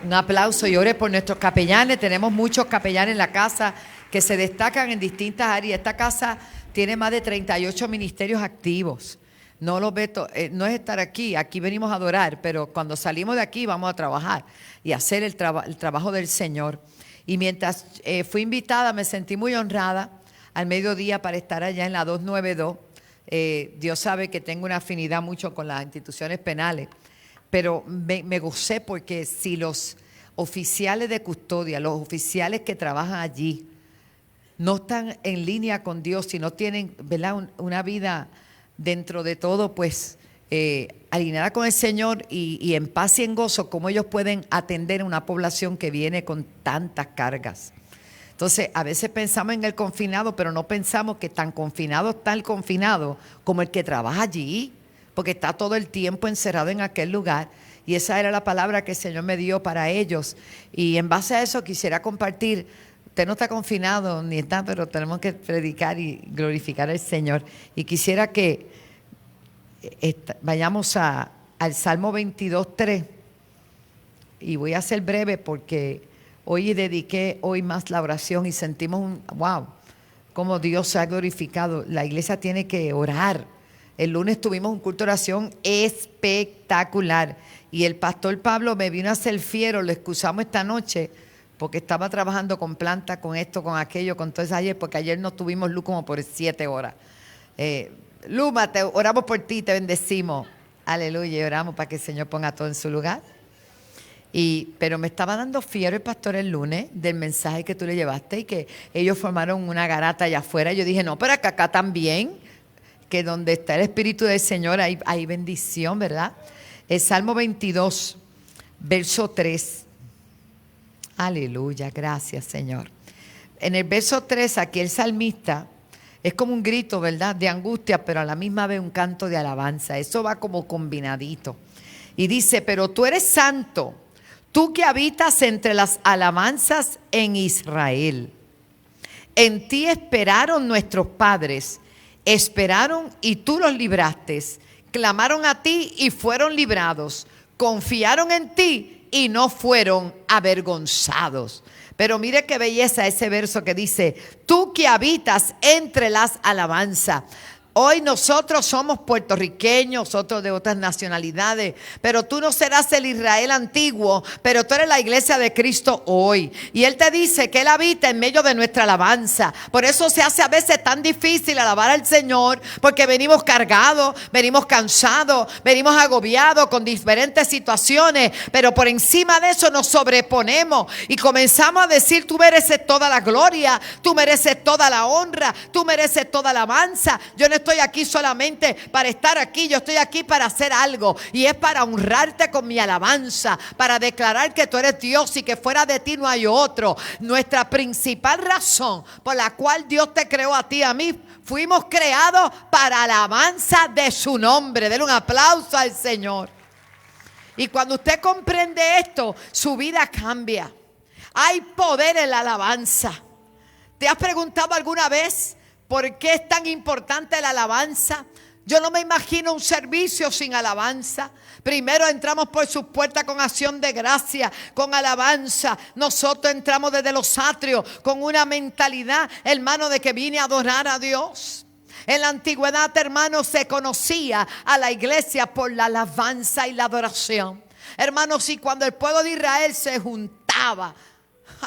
S3: Un aplauso y ore por nuestros capellanes. Tenemos muchos capellanes en la casa que se destacan en distintas áreas. Esta casa tiene más de 38 ministerios activos. No los veto, no es estar aquí venimos a adorar, pero cuando salimos de aquí vamos a trabajar y hacer el trabajo del Señor. Y mientras fui invitada, me sentí muy honrada al mediodía para estar allá en la 292. Dios sabe que tengo una afinidad mucho con las instituciones penales, pero me gocé porque si los oficiales de custodia, los oficiales que trabajan allí, no están en línea con Dios, si no tienen, ¿verdad?, una vida dentro de todo, pues, alineada con el Señor y en paz y en gozo, cómo ellos pueden atender a una población que viene con tantas cargas. Entonces, a veces pensamos en el confinado, pero no pensamos que tan confinado está el confinado como el que trabaja allí, porque está todo el tiempo encerrado en aquel lugar. Y esa era la palabra que el Señor me dio para ellos. Y en base a eso quisiera compartir. Usted no está confinado ni está, pero tenemos que predicar y glorificar al Señor. Y quisiera que vayamos al Salmo 22:3. Y voy a ser breve porque hoy dediqué más la oración y sentimos wow, cómo Dios se ha glorificado. La iglesia tiene que orar. El lunes tuvimos un culto de oración espectacular. Y el pastor Pablo me vino a hacer fiero, lo excusamos esta noche, porque estaba trabajando con plantas, con esto, con aquello, con todo eso ayer, porque ayer no tuvimos luz como por 7 horas. Luma, oramos por ti, te bendecimos. Aleluya, y oramos para que el Señor ponga todo en su lugar. Pero me estaba dando fiero el pastor el lunes del mensaje que tú le llevaste y que ellos formaron una garata allá afuera. Yo dije, no, pero acá también, que donde está el Espíritu del Señor hay bendición, ¿verdad? El Salmo 22, verso 3. Aleluya, gracias Señor. En el verso 3, aquí el salmista es como un grito, ¿verdad?, de angustia, pero a la misma vez un canto de alabanza. Eso va como combinadito. Y dice, pero tú eres santo, tú que habitas entre las alabanzas en Israel. En ti esperaron nuestros padres, esperaron y tú los libraste. Clamaron a ti y fueron librados. Confiaron en ti y no fueron avergonzados. Pero mire qué belleza ese verso que dice, tú que habitas entre las alabanzas. Hoy nosotros somos puertorriqueños, otros de otras nacionalidades, pero tú no serás el Israel antiguo, pero tú eres la iglesia de Cristo hoy. Y Él te dice que Él habita en medio de nuestra alabanza. Por eso se hace a veces tan difícil alabar al Señor, porque venimos cargados, venimos cansados, venimos agobiados con diferentes situaciones, pero por encima de eso nos sobreponemos y comenzamos a decir, tú mereces toda la gloria, tú mereces toda la honra, tú mereces toda la alabanza. Yo no estoy aquí solamente para estar aquí, yo estoy aquí para hacer algo y es para honrarte con mi alabanza, para declarar que tú eres Dios y que fuera de ti no hay otro. Nuestra principal razón por la cual Dios te creó a ti y a mí, fuimos creados para alabanza de su nombre. Denle un aplauso al Señor. Y cuando usted comprende esto, su vida cambia. Hay poder en la alabanza. ¿Te has preguntado alguna vez por qué es tan importante la alabanza? Yo no me imagino un servicio sin alabanza. Primero entramos por sus puertas con acción de gracia, con alabanza. Nosotros entramos desde los atrios con una mentalidad, hermano, de que vine a adorar a Dios. En la antigüedad, hermano, se conocía a la iglesia por la alabanza y la adoración. Hermanos, y cuando el pueblo de Israel se juntaba,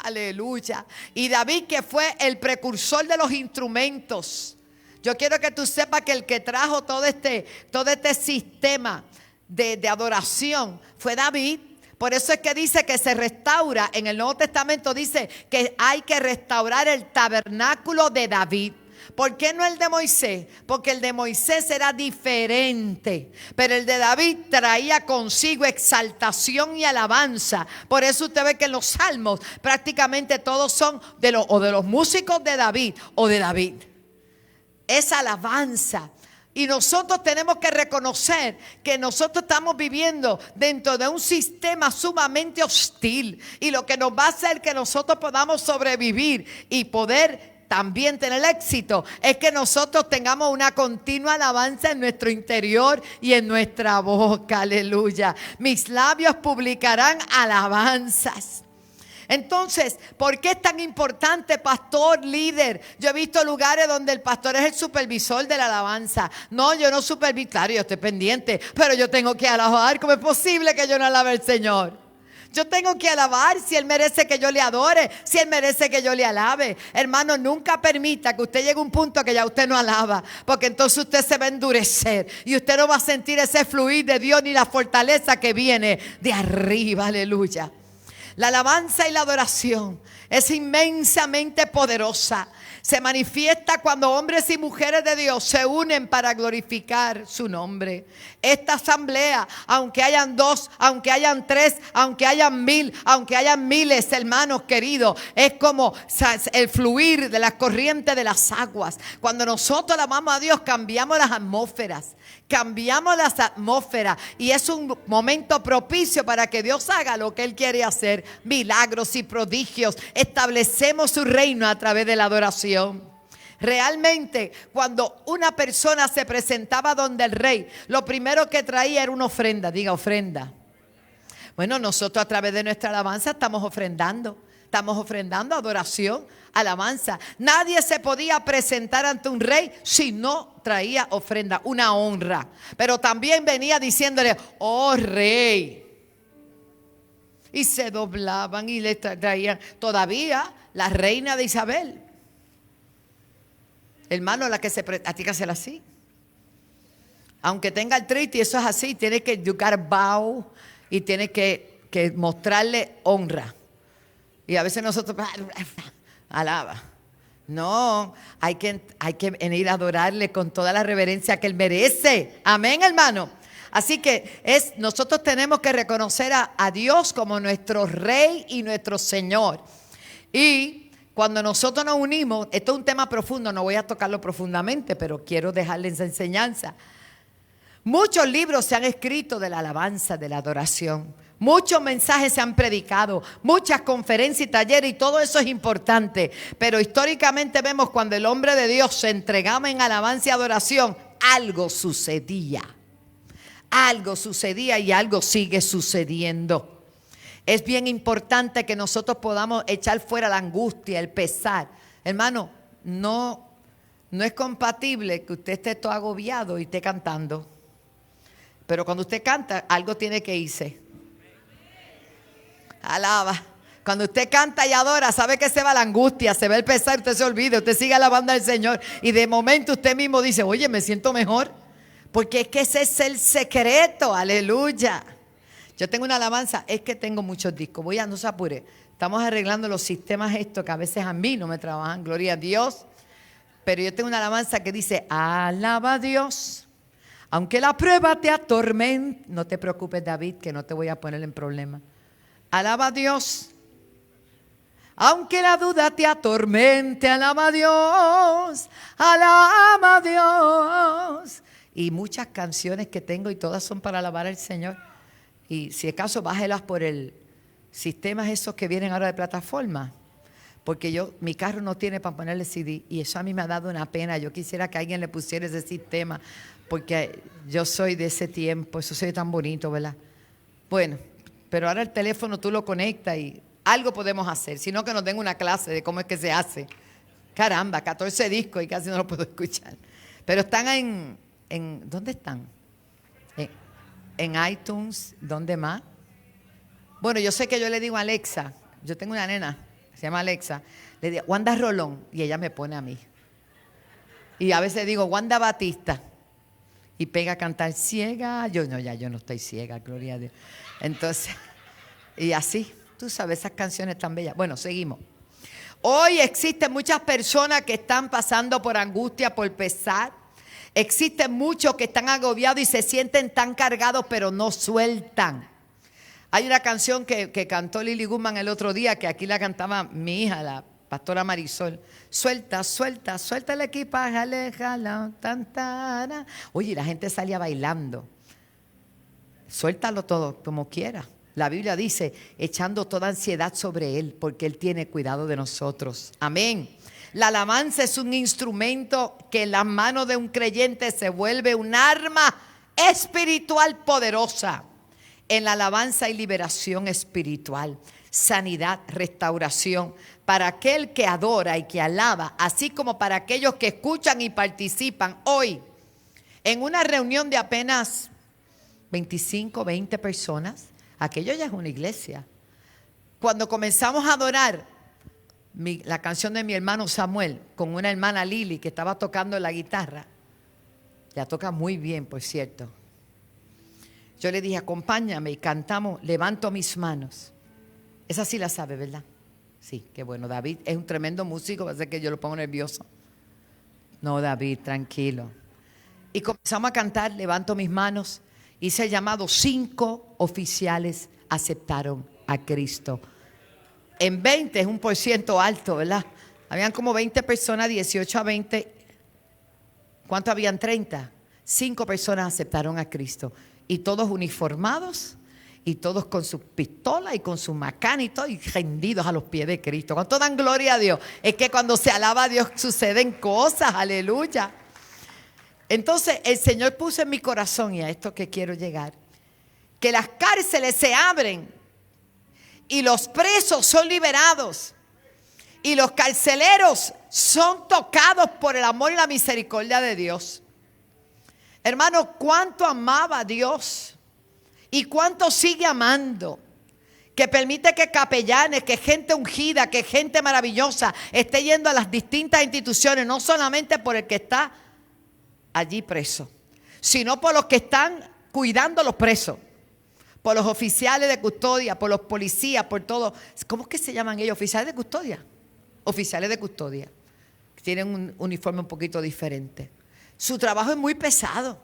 S3: aleluya, y David, que fue el precursor de los instrumentos, yo quiero que tú sepas que el que trajo todo este sistema de adoración fue David. Por eso es que dice que se restaura, en el Nuevo Testamento dice que hay que restaurar el tabernáculo de David. ¿Por qué no el de Moisés? Porque el de Moisés era diferente, pero el de David traía consigo exaltación y alabanza. Por eso usted ve que en los salmos prácticamente todos son de los músicos de David o de David. Esa alabanza. Y nosotros tenemos que reconocer que nosotros estamos viviendo dentro de un sistema sumamente hostil. Y lo que nos va a hacer que nosotros podamos sobrevivir y poder también tener éxito es que nosotros tengamos una continua alabanza en nuestro interior y en nuestra boca. Aleluya. Mis labios publicarán alabanzas. Entonces, ¿por qué es tan importante, pastor, líder? Yo he visto lugares donde el pastor es el supervisor de la alabanza. No, yo no superviso, claro, yo estoy pendiente, pero yo tengo que alabar. ¿Cómo es posible que yo no alabe al Señor? Yo tengo que alabar si Él merece que yo le adore, si Él merece que yo le alabe. Hermano, nunca permita que usted llegue a un punto que ya usted no alaba, porque entonces usted se va a endurecer y usted no va a sentir ese fluir de Dios ni la fortaleza que viene de arriba. Aleluya. La alabanza y la adoración es inmensamente poderosa. Se manifiesta cuando hombres y mujeres de Dios se unen para glorificar su nombre. Esta asamblea, aunque hayan 2, aunque hayan 3, aunque hayan 1000, aunque hayan miles, hermanos queridos, es como el fluir de las corrientes de las aguas. Cuando nosotros alabamos a Dios, cambiamos las atmósferas. Cambiamos las atmósferas y es un momento propicio para que Dios haga lo que Él quiere hacer. Milagros y prodigios. Establecemos su reino a través de la adoración. Realmente, cuando una persona se presentaba donde el rey, lo primero que traía era una ofrenda. Diga, ofrenda. Bueno, nosotros a través de nuestra alabanza estamos ofrendando adoración, alabanza. Nadie se podía presentar ante un rey si no traía ofrenda, una honra. Pero también venía diciéndole, oh rey. Y se doblaban y le traían todavía la reina de Isabel. Hermano, la que se practica hacer así. Aunque tenga artritis, eso es así. Tiene que educar bow y tiene que mostrarle honra. Y a veces nosotros, alaba. No, hay que venir a adorarle con toda la reverencia que Él merece. Amén, hermano. Así que nosotros tenemos que reconocer a Dios como nuestro Rey y nuestro Señor. Y cuando nosotros nos unimos, esto es un tema profundo, no voy a tocarlo profundamente, pero quiero dejarles esa enseñanza. Muchos libros se han escrito de la alabanza, de la adoración. Muchos mensajes se han predicado, muchas conferencias y talleres, y todo eso es importante. Pero históricamente vemos cuando el hombre de Dios se entregaba en alabanza y adoración, algo sucedía. Algo sucedía y algo sigue sucediendo. Es bien importante que nosotros podamos echar fuera la angustia, el pesar. Hermano, no es compatible que usted esté todo agobiado y esté cantando. Pero cuando usted canta, algo tiene que irse. Alaba. Cuando usted canta y adora, sabe que se va la angustia, se va el pesar, usted se olvida, usted sigue alabando al Señor. Y de momento usted mismo dice, oye, me siento mejor. Porque es que ese es el secreto, aleluya. Yo tengo una alabanza, es que tengo muchos discos. No se apure. Estamos arreglando los sistemas estos que a veces a mí no me trabajan, gloria a Dios. Pero yo tengo una alabanza que dice, alaba a Dios, aunque la prueba te atormente. No te preocupes, David, que no te voy a poner en problema. Alaba a Dios, aunque la duda te atormente. Alaba a Dios, alaba a Dios. Y muchas canciones que tengo y todas son para alabar al Señor. Y si acaso bájelas por el sistema esos que vienen ahora de plataforma. Porque mi carro no tiene para ponerle CD. Y eso a mí me ha dado una pena. Yo quisiera que alguien le pusiera ese sistema. Porque yo soy de ese tiempo. Eso se ve tan bonito, ¿verdad? Bueno, pero ahora el teléfono tú lo conectas y algo podemos hacer. Si no, que nos den una clase de cómo es que se hace. Caramba, 14 discos y casi no lo puedo escuchar. Pero están en ¿dónde están? En iTunes, ¿dónde más? Bueno, yo sé que yo le digo a Alexa, yo tengo una nena, se llama Alexa, le digo, Wanda Rolón, y ella me pone a mí. Y a veces digo, Wanda Batista, y pega a cantar ciega. Yo no estoy ciega, gloria a Dios. Entonces, y así, tú sabes, esas canciones tan bellas. Bueno, seguimos. Hoy existen muchas personas que están pasando por angustia, por pesar. Existen muchos que están agobiados y se sienten tan cargados, pero no sueltan. Hay una canción que cantó Lily Goodman el otro día, que aquí la cantaba mi hija, la pastora Marisol. Suelta, suelta, suelta el equipaje, aléjala, tantana. Oye, la gente salía bailando. Suéltalo todo, como quiera. La Biblia dice, echando toda ansiedad sobre Él, porque Él tiene cuidado de nosotros. Amén. La alabanza es un instrumento que en las manos de un creyente se vuelve un arma espiritual poderosa. En la alabanza hay liberación espiritual, sanidad, restauración para aquel que adora y que alaba, así como para aquellos que escuchan y participan. Hoy, en una reunión de apenas 25, 20 personas, aquello ya es una iglesia. Cuando comenzamos a adorar, la canción de mi hermano Samuel con una hermana Lili que estaba tocando la guitarra, la toca muy bien, por cierto. Yo le dije, acompáñame, y cantamos Levanto mis manos. Esa sí la sabe, ¿verdad? Sí, qué bueno. David es un tremendo músico, va a ser que yo lo pongo nervioso. No, David, tranquilo. Y comenzamos a cantar Levanto mis manos. Hice el llamado, 5 oficiales aceptaron a Cristo. En 20 es un % alto, ¿verdad? Habían como 20 personas, 18 a 20. ¿Cuánto habían? 30. 5 personas aceptaron a Cristo. Y todos uniformados, y todos con sus pistolas y con sus macanas y todo, y rendidos a los pies de Cristo. ¿Cuánto dan gloria a Dios? Es que cuando se alaba a Dios suceden cosas, aleluya. Entonces el Señor puso en mi corazón, y a esto que quiero llegar, que las cárceles se abren y los presos son liberados y los carceleros son tocados por el amor y la misericordia de Dios. Hermano, cuánto amaba a Dios y cuánto sigue amando, que permite que capellanes, que gente ungida, que gente maravillosa esté yendo a las distintas instituciones, no solamente por el que está allí preso. sino por los que están cuidando a los presos, por los oficiales de custodia, por los policías, por todo. ¿Cómo es que se llaman ellos? ¿Oficiales de custodia? Oficiales de custodia. Tienen un uniforme un poquito diferente. Su trabajo es muy pesado.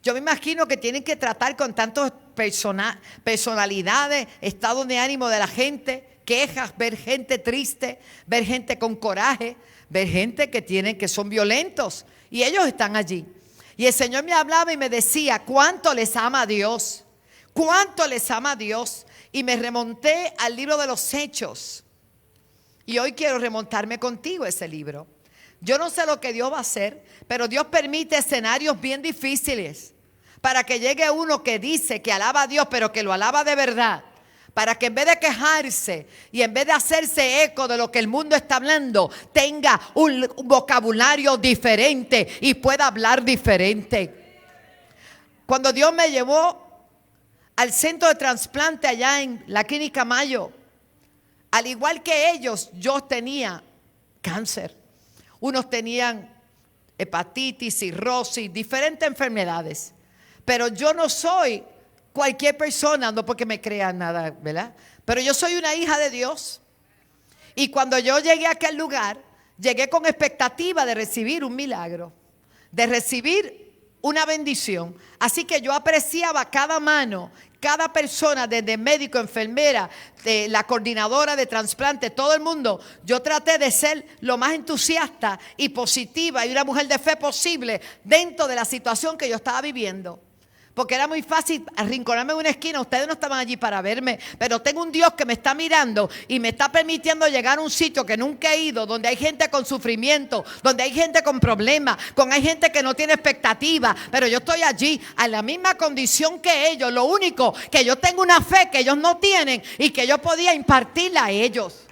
S3: Yo me imagino que tienen que tratar con tantas personalidades, estados de ánimo de la gente, quejas, ver gente triste, ver gente con coraje, ver gente que son violentos. Y ellos están allí. Y el Señor me hablaba y me decía, ¿cuánto les ama Dios? ¿Cuánto les ama Dios? Y me remonté al libro de los Hechos. Y hoy quiero remontarme contigo a ese libro. Yo no sé lo que Dios va a hacer, pero Dios permite escenarios bien difíciles para que llegue uno que dice que alaba a Dios, pero que lo alaba de verdad. Para que en vez de quejarse y en vez de hacerse eco de lo que el mundo está hablando, tenga un vocabulario diferente y pueda hablar diferente. Cuando Dios me llevó al centro de trasplante allá en la Clínica Mayo, al igual que ellos, yo tenía cáncer. Unos tenían hepatitis, cirrosis, diferentes enfermedades. Pero yo no soy cualquier persona, no porque me crean nada, ¿verdad? Pero yo soy una hija de Dios. Y cuando yo llegué a aquel lugar, llegué con expectativa de recibir un milagro, de recibir una bendición. Así que yo apreciaba cada mano, cada persona, desde médico, enfermera, la coordinadora de trasplante, todo el mundo. Yo traté de ser lo más entusiasta y positiva y una mujer de fe posible dentro de la situación que yo estaba viviendo. Porque era muy fácil arrinconarme en una esquina. Ustedes no estaban allí para verme, pero tengo un Dios que me está mirando y me está permitiendo llegar a un sitio que nunca he ido, donde hay gente con sufrimiento, donde hay gente con problemas, hay gente que no tiene expectativa, pero yo estoy allí a la misma condición que ellos. Lo único que yo tengo una fe que ellos no tienen y que yo podía impartirla a ellos.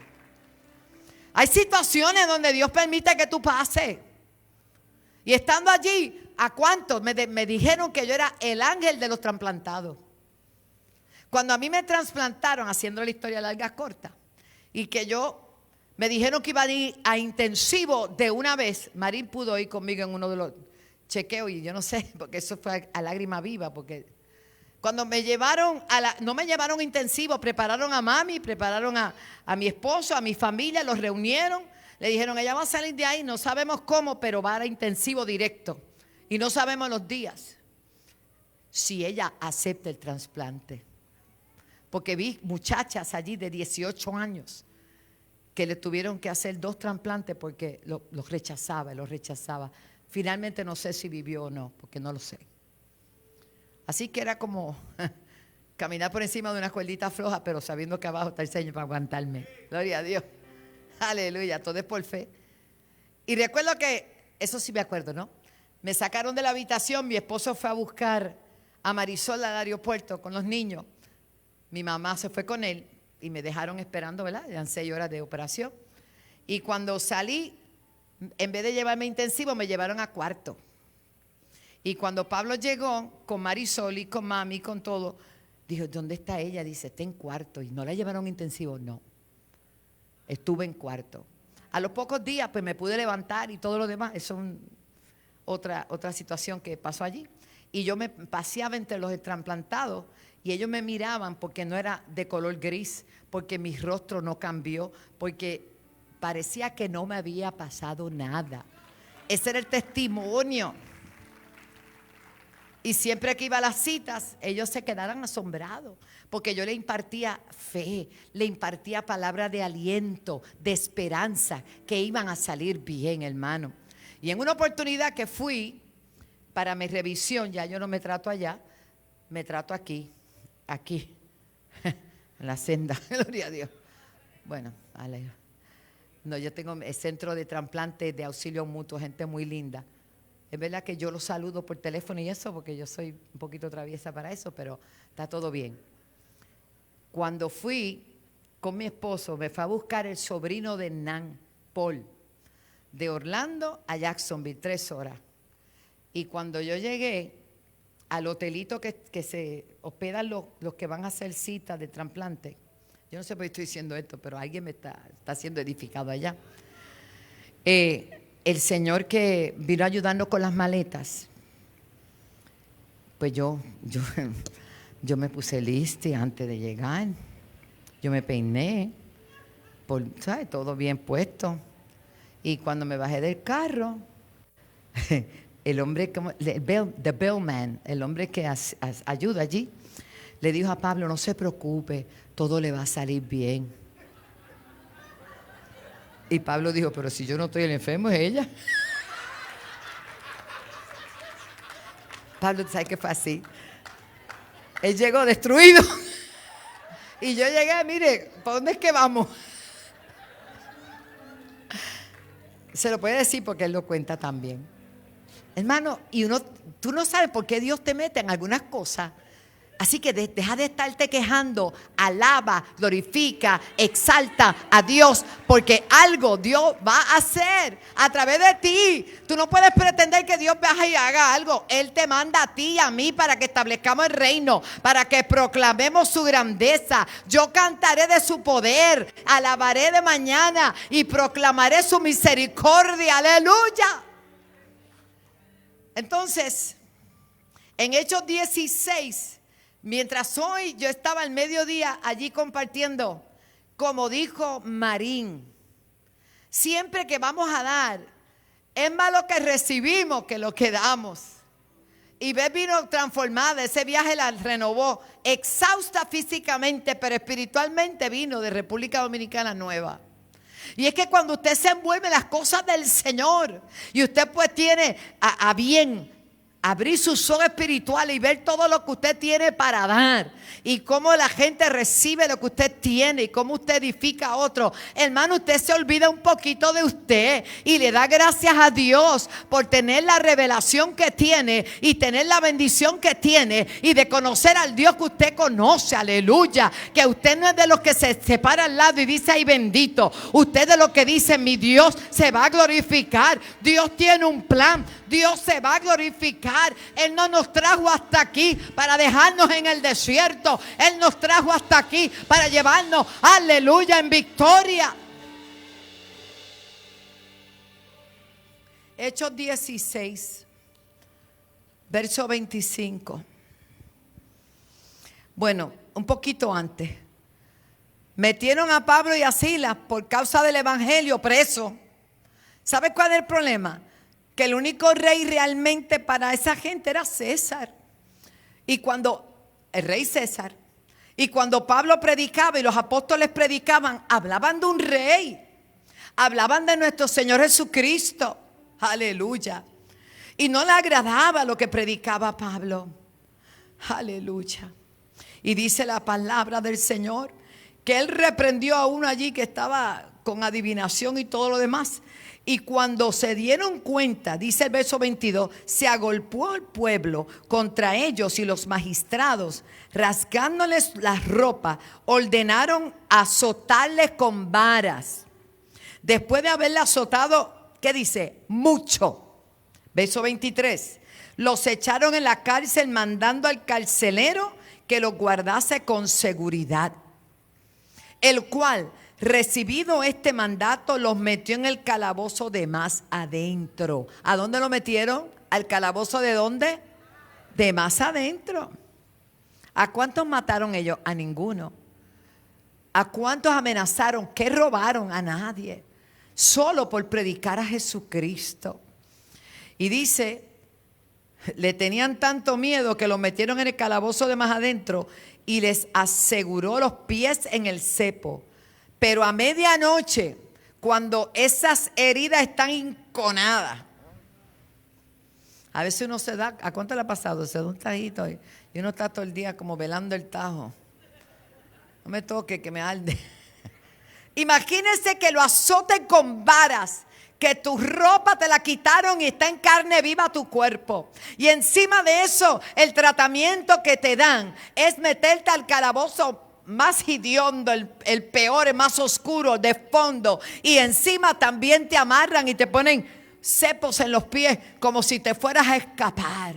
S3: Hay situaciones donde Dios permite que tú pases. Y estando allí, ¿a cuántos? Me dijeron que yo era el ángel de los trasplantados. Cuando a mí me trasplantaron, haciendo la historia larga corta, y que me dijeron que iba a ir a intensivo de una vez, Marín pudo ir conmigo en uno de los chequeos, y yo no sé, porque eso fue a lágrima viva, porque cuando me llevaron no me llevaron intensivo, prepararon a mami, prepararon a mi esposo, a mi familia, los reunieron, le dijeron, ella va a salir de ahí, no sabemos cómo, pero va a intensivo directo. Y no sabemos los días si ella acepta el trasplante. Porque vi muchachas allí de 18 años que le tuvieron que hacer 2 trasplantes porque los rechazaba. Finalmente no sé si vivió o no, porque no lo sé. Así que era como caminar por encima de una cuerdita floja, pero sabiendo que abajo está el Señor para aguantarme. Gloria a Dios. Aleluya, todo es por fe. Y recuerdo que, eso sí me acuerdo, ¿no? Me sacaron de la habitación, mi esposo fue a buscar a Marisol al aeropuerto con los niños. Mi mamá se fue con él y me dejaron esperando, ¿verdad? Eran 6 horas de operación. Y cuando salí, en vez de llevarme a intensivo, me llevaron a cuarto. Y cuando Pablo llegó con Marisol y con mami y con todo, dijo, ¿dónde está ella? Dice, está en cuarto. ¿Y no la llevaron a intensivo? No. Estuve en cuarto. A los pocos días, pues me pude levantar y todo lo demás. Eso es otra situación que pasó allí. Y yo me paseaba entre los trasplantados y ellos me miraban porque no era de color gris, porque mi rostro no cambió, porque parecía que no me había pasado nada. Ese era el testimonio. Y siempre que iba a las citas, ellos se quedaran asombrados, porque yo le impartía fe, le impartía palabras de aliento, de esperanza, que iban a salir bien, hermano. Y en una oportunidad que fui para mi revisión, ya yo no me trato allá, me trato aquí, en la senda, gloria a Dios. Bueno, aleluya. No, yo tengo el centro de trasplante de auxilio mutuo, gente muy linda. Es verdad que yo los saludo por teléfono y eso, porque yo soy un poquito traviesa para eso, pero está todo bien. Cuando fui con mi esposo, me fue a buscar el sobrino de Nan, Paul, de Orlando a Jacksonville, 3 horas. Y cuando yo llegué al hotelito que se hospedan los que van a hacer citas de trasplante, yo no sé por qué estoy diciendo esto, pero alguien me está siendo edificado allá. El señor que vino a ayudarnos con las maletas Pues yo me puse lista antes de llegar. Yo me peiné, ¿sabes? Todo bien puesto. Y cuando me bajé del carro, el hombre, the bellman, el hombre que ayuda allí, le dijo a Pablo: no se preocupe, todo le va a salir bien. Y Pablo dijo: pero si yo no estoy el enfermo, es ella. Pablo, ¿sabes qué fue así? Él llegó destruido. Y yo llegué, mire, ¿por dónde es que vamos? Se lo puede decir porque él lo cuenta también. Hermano, tú no sabes por qué Dios te mete en algunas cosas. Así que deja de estarte quejando, alaba, glorifica, exalta a Dios, porque algo Dios va a hacer a través de ti. Tú no puedes pretender que Dios vaya y haga algo. Él te manda a ti y a mí para que establezcamos el reino, para que proclamemos su grandeza. Yo cantaré de su poder, alabaré de mañana y proclamaré su misericordia. Aleluya. Entonces, en Hechos 16, mientras hoy yo estaba al mediodía allí compartiendo, como dijo Marín, siempre que vamos a dar, es más lo que recibimos que lo que damos. Y Beth vino transformada, ese viaje la renovó, exhausta físicamente, pero espiritualmente vino de República Dominicana nueva. Y es que cuando usted se envuelve en las cosas del Señor y usted pues tiene a bien abrir sus ojos espirituales y ver todo lo que usted tiene para dar y cómo la gente recibe lo que usted tiene y cómo usted edifica a otro. Hermano, usted se olvida un poquito de usted y le da gracias a Dios por tener la revelación que tiene y tener la bendición que tiene y de conocer al Dios que usted conoce. Aleluya. Que usted no es de los que se separa al lado y dice: ay, bendito. Usted es de los que dice: mi Dios se va a glorificar. Dios tiene un plan. Dios se va a glorificar. Él no nos trajo hasta aquí para dejarnos en el desierto. Él nos trajo hasta aquí para llevarnos, aleluya, en victoria. Hechos 16, verso 25. Bueno, un poquito antes. Metieron a Pablo y a Silas por causa del evangelio preso. ¿Sabe cuál es el problema? Que el único rey realmente para esa gente era César. Y cuando el rey César, y cuando Pablo predicaba y los apóstoles predicaban, hablaban de un rey, hablaban de nuestro Señor Jesucristo. Aleluya. Y no le agradaba lo que predicaba Pablo. Aleluya. Y dice la palabra del Señor que él reprendió a uno allí que estaba con adivinación y todo lo demás. Y cuando se dieron cuenta, dice el verso 22, se agolpó el pueblo contra ellos y los magistrados, rasgándoles las ropas, ordenaron azotarles con varas. Después de haberle azotado, ¿qué dice? Mucho. Verso 23, los echaron en la cárcel mandando al carcelero que los guardase con seguridad, el cual, recibido este mandato, los metió en el calabozo de más adentro. ¿A dónde lo metieron? ¿Al calabozo de dónde? De más adentro. ¿A cuántos mataron ellos? A ninguno. ¿A cuántos amenazaron? ¿Qué robaron? A nadie. Solo por predicar a Jesucristo. Y dice, le tenían tanto miedo que los metieron en el calabozo de más adentro y les aseguró los pies en el cepo. Pero a medianoche, cuando esas heridas están enconadas, a veces uno se da, ¿a cuánto le ha pasado? Se da un tajito y uno está todo el día como velando el tajo. No me toque, que me arde. Imagínense que lo azoten con varas, que tu ropa te la quitaron y está en carne viva tu cuerpo. Y encima de eso, el tratamiento que te dan es meterte al calabozo más hediondo, el peor, el más oscuro, de fondo. Y encima también te amarran y te ponen cepos en los pies como si te fueras a escapar.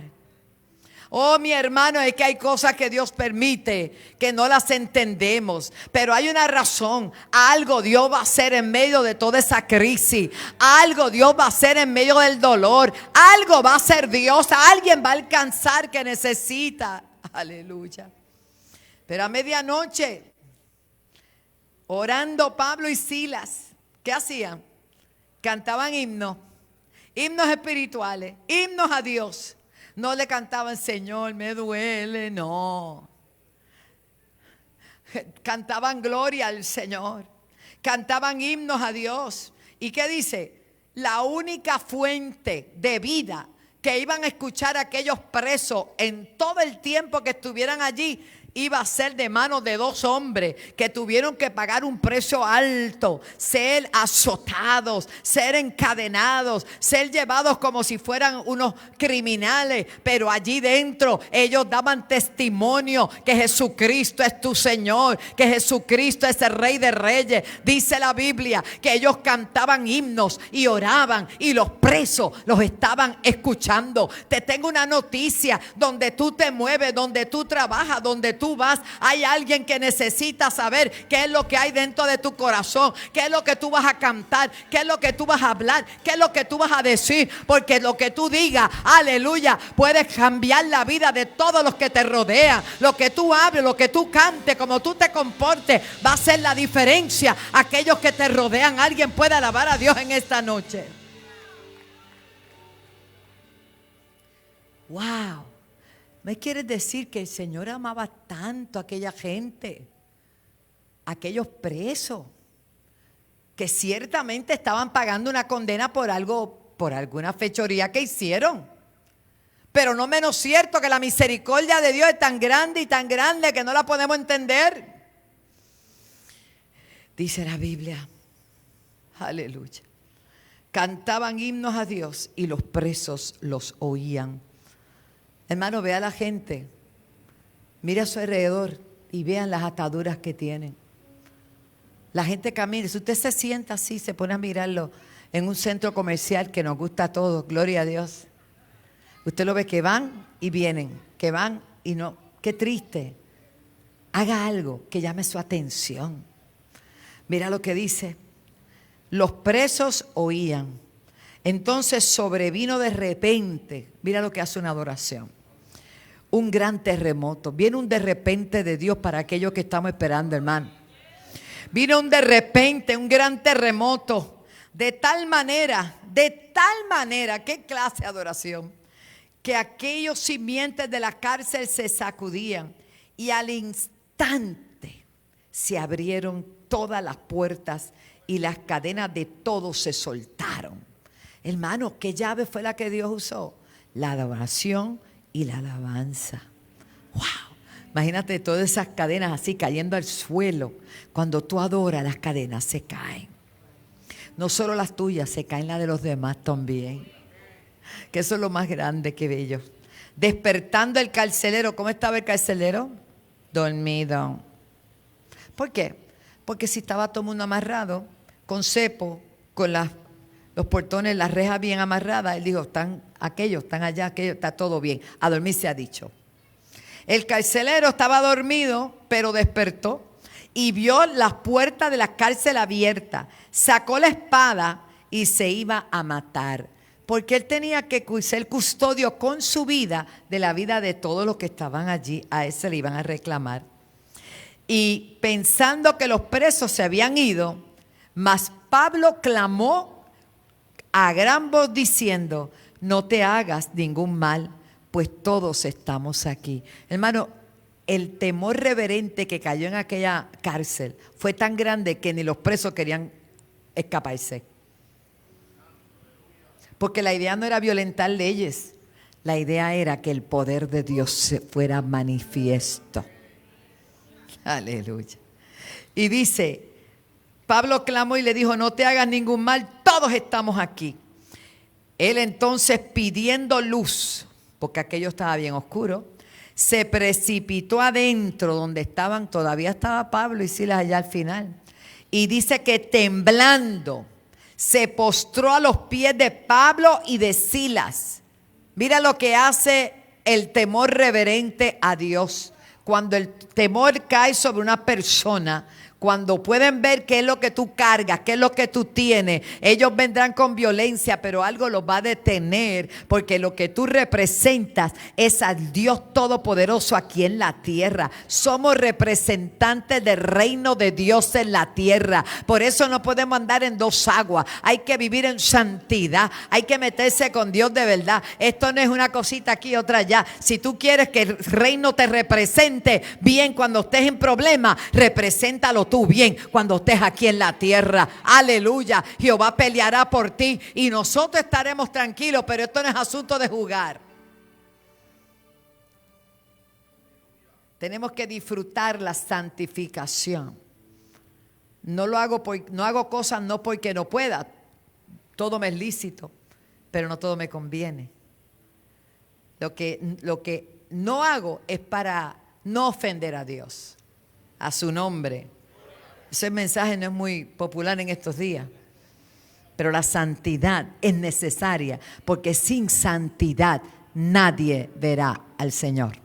S3: Oh, mi hermano, es que hay cosas que Dios permite que no las entendemos, pero hay una razón. Algo Dios va a hacer en medio de toda esa crisis. Algo Dios va a hacer en medio del dolor. Algo va a hacer Dios. Alguien va a alcanzar que necesita. Aleluya. Pero a medianoche, orando Pablo y Silas, ¿qué hacían? Cantaban himnos espirituales, himnos a Dios. No le cantaban, Señor, me duele, no. Cantaban gloria al Señor. Cantaban himnos a Dios. ¿Y qué dice? La única fuente de vida que iban a escuchar aquellos presos en todo el tiempo que estuvieran allí iba a ser de manos de dos hombres que tuvieron que pagar un precio alto, ser azotados, ser encadenados, ser llevados como si fueran unos criminales, pero allí dentro ellos daban testimonio que Jesucristo es tu Señor, que Jesucristo es el Rey de Reyes. Dice la Biblia que ellos cantaban himnos y oraban y los presos los estaban escuchando. Te tengo una noticia: donde tú te mueves, donde tú trabajas, donde tú vas, hay alguien que necesita saber qué es lo que hay dentro de tu corazón, qué es lo que tú vas a cantar, qué es lo que tú vas a hablar, qué es lo que tú vas a decir, porque lo que tú digas, aleluya, puede cambiar la vida de todos los que te rodean. Lo que tú hables, lo que tú cantes, como tú te comportes, va a hacer la diferencia. Aquellos que te rodean, alguien puede alabar a Dios en esta noche. Wow. ¿Me quieres decir que el Señor amaba tanto a aquella gente, a aquellos presos, que ciertamente estaban pagando una condena por algo, por alguna fechoría que hicieron? Pero no menos cierto que la misericordia de Dios es tan grande y tan grande que no la podemos entender. Dice la Biblia, aleluya, cantaban himnos a Dios y los presos los oían. Hermano, vea a la gente, mira a su alrededor y vean las ataduras que tienen. La gente camina, si usted se sienta así, se pone a mirarlo en un centro comercial que nos gusta a todos, gloria a Dios. Usted lo ve que van y vienen, que van y no. Qué triste. Haga algo que llame su atención. Mira lo que dice. Los presos oían. Entonces sobrevino de repente, mira lo que hace una adoración, un gran terremoto. Viene un de repente de Dios para aquellos que estamos esperando, hermano. Vino un de repente, un gran terremoto, de tal manera, qué clase de adoración, que aquellos simientes de la cárcel se sacudían y al instante se abrieron todas las puertas y las cadenas de todos se soltaron. Hermano, ¿qué llave fue la que Dios usó? La adoración y la alabanza. ¡Wow! Imagínate todas esas cadenas así cayendo al suelo. Cuando tú adoras, las cadenas se caen. No solo las tuyas, se caen las de los demás también. Que eso es lo más grande que bello. Despertando el carcelero. ¿Cómo estaba el carcelero? Dormido. ¿Por qué? Porque si estaba todo el mundo amarrado, con cepo, con los portones, las rejas bien amarradas, él dijo, están allá, aquellos, está todo bien. A dormir se ha dicho. El carcelero estaba dormido, pero despertó y vio las puertas de la cárcel abiertas. Sacó la espada y se iba a matar. Porque él tenía que ser custodio con su vida de la vida de todos los que estaban allí. A él se le iban a reclamar. Y pensando que los presos se habían ido, mas Pablo clamó a gran voz diciendo, no te hagas ningún mal, pues todos estamos aquí. Hermano, el temor reverente que cayó en aquella cárcel fue tan grande que ni los presos querían escaparse. Porque la idea no era violentar leyes, la idea era que el poder de Dios se fuera manifiesto. Aleluya. Y dice, Pablo clamó y le dijo, no te hagas ningún mal, todos estamos aquí. Él entonces, pidiendo luz, porque aquello estaba bien oscuro, se precipitó adentro donde estaban, todavía estaba Pablo y Silas allá al final. Y dice que temblando, se postró a los pies de Pablo y de Silas. Mira lo que hace el temor reverente a Dios. Cuando el temor cae sobre una persona, cuando pueden ver qué es lo que tú cargas, qué es lo que tú tienes, ellos vendrán con violencia, pero algo los va a detener, porque lo que tú representas es al Dios Todopoderoso aquí en la tierra. Somos representantes del reino de Dios en la tierra. Por eso no podemos andar en dos aguas. Hay que vivir en santidad, hay que meterse con Dios de verdad. Esto no es una cosita aquí y otra allá. Si tú quieres que el reino te represente bien cuando estés en problemas, represéntalo tú bien cuando estés aquí en la tierra. Aleluya. Jehová peleará por ti y nosotros estaremos tranquilos, pero esto no es asunto de jugar. Tenemos que disfrutar la santificación. No hago cosas no porque no pueda. Todo me es lícito, pero no todo me conviene. Lo que no hago es para no ofender a Dios, a su nombre. Ese mensaje no es muy popular en estos días, pero la santidad es necesaria, porque sin santidad nadie verá al Señor.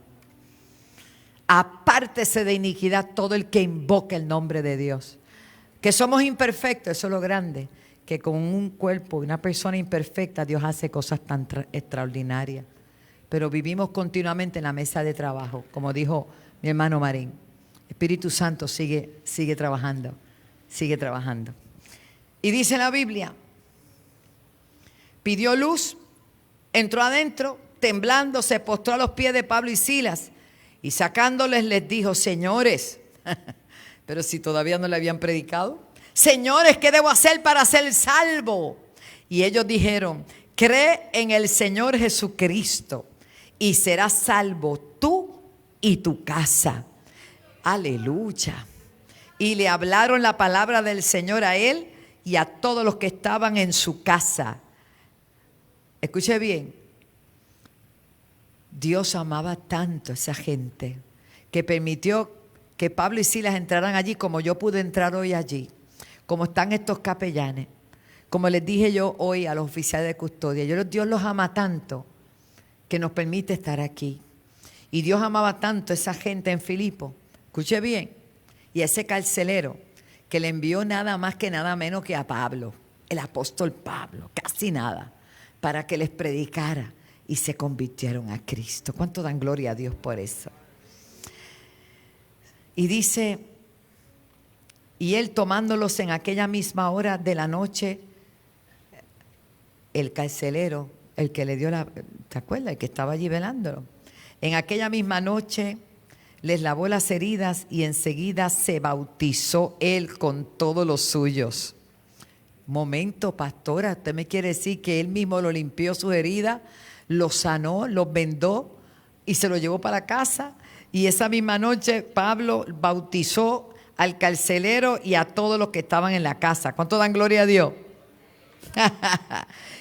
S3: Apártese de iniquidad todo el que invoque el nombre de Dios. Que somos imperfectos, eso es lo grande, que con un cuerpo, una persona imperfecta, Dios hace cosas tan extraordinarias. Pero vivimos continuamente en la mesa de trabajo, como dijo mi hermano Marín. Espíritu Santo sigue trabajando, sigue trabajando. Y dice la Biblia, pidió luz, entró adentro, temblando, se postró a los pies de Pablo y Silas, y sacándoles les dijo, señores, pero si todavía no le habían predicado, señores, ¿qué debo hacer para ser salvo? Y ellos dijeron, cree en el Señor Jesucristo y serás salvo tú y tu casa. Aleluya. Y le hablaron la palabra del Señor a él y a todos los que estaban en su casa. Escuche bien. Dios amaba tanto a esa gente que permitió que Pablo y Silas entraran allí como yo pude entrar hoy allí, como están estos capellanes, como les dije yo hoy a los oficiales de custodia. Dios los ama tanto que nos permite estar aquí. Y Dios amaba tanto a esa gente en Filipo, escuche bien, y a ese carcelero que le envió nada más que nada menos que a Pablo, el apóstol Pablo, casi nada, para que les predicara y se convirtieron a Cristo. ¿Cuánto dan gloria a Dios por eso? Y dice, y él tomándolos en aquella misma hora de la noche, el carcelero, el que le dio ¿te acuerdas? El que estaba allí velándolo. En aquella misma noche les lavó las heridas y enseguida se bautizó él con todos los suyos. Momento, pastora, ¿usted me quiere decir que él mismo lo limpió sus heridas, los sanó, los vendó y se lo llevó para casa? Y esa misma noche Pablo bautizó al carcelero y a todos los que estaban en la casa. ¿Cuánto dan gloria a Dios?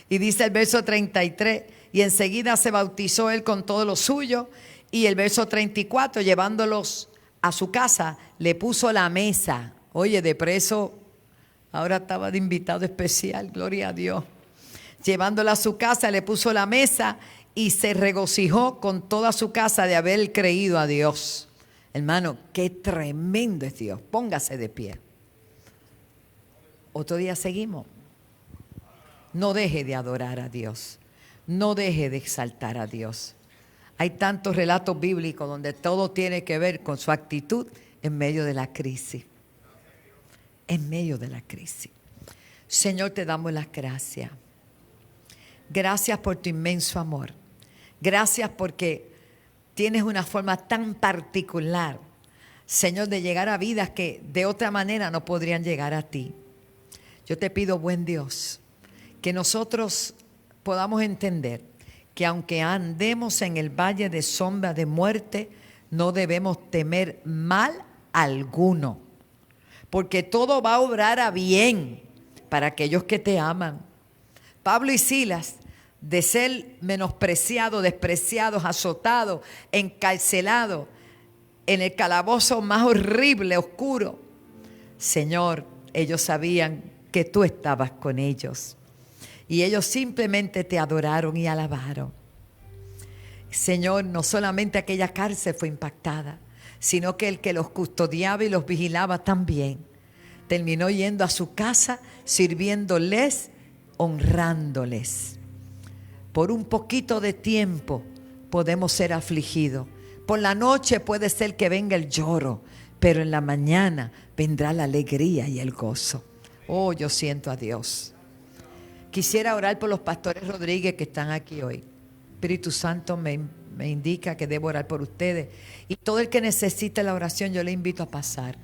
S3: Y dice el verso 33, y enseguida se bautizó él con todo lo suyo. Y el verso 34, llevándolos a su casa, le puso la mesa. Oye, de preso, ahora estaba de invitado especial, gloria a Dios. Llevándola a su casa, le puso la mesa y se regocijó con toda su casa de haber creído a Dios. Hermano, qué tremendo es Dios. Póngase de pie. Otro día seguimos. No deje de adorar a Dios. No deje de exaltar a Dios. Hay tantos relatos bíblicos donde todo tiene que ver con su actitud en medio de la crisis. En medio de la crisis. Señor, te damos las gracias. Gracias por tu inmenso amor. Gracias porque tienes una forma tan particular, Señor, de llegar a vidas que de otra manera no podrían llegar a ti. Yo te pido, buen Dios, que nosotros podamos entender que aunque andemos en el valle de sombra de muerte, no debemos temer mal alguno, porque todo va a obrar a bien para aquellos que te aman. Pablo y Silas, de ser menospreciados, despreciados, azotados, encarcelados, en el calabozo más horrible, oscuro, Señor, ellos sabían que tú estabas con ellos. Y ellos simplemente te adoraron y alabaron. Señor, no solamente aquella cárcel fue impactada, sino que el que los custodiaba y los vigilaba también terminó yendo a su casa, sirviéndoles, honrándoles. Por un poquito de tiempo podemos ser afligidos. Por la noche puede ser que venga el lloro, pero en la mañana vendrá la alegría y el gozo. Oh, yo siento a Dios. Quisiera orar por los pastores Rodríguez que están aquí hoy. Espíritu Santo me indica que debo orar por ustedes. Y todo el que necesite la oración, yo le invito a pasar.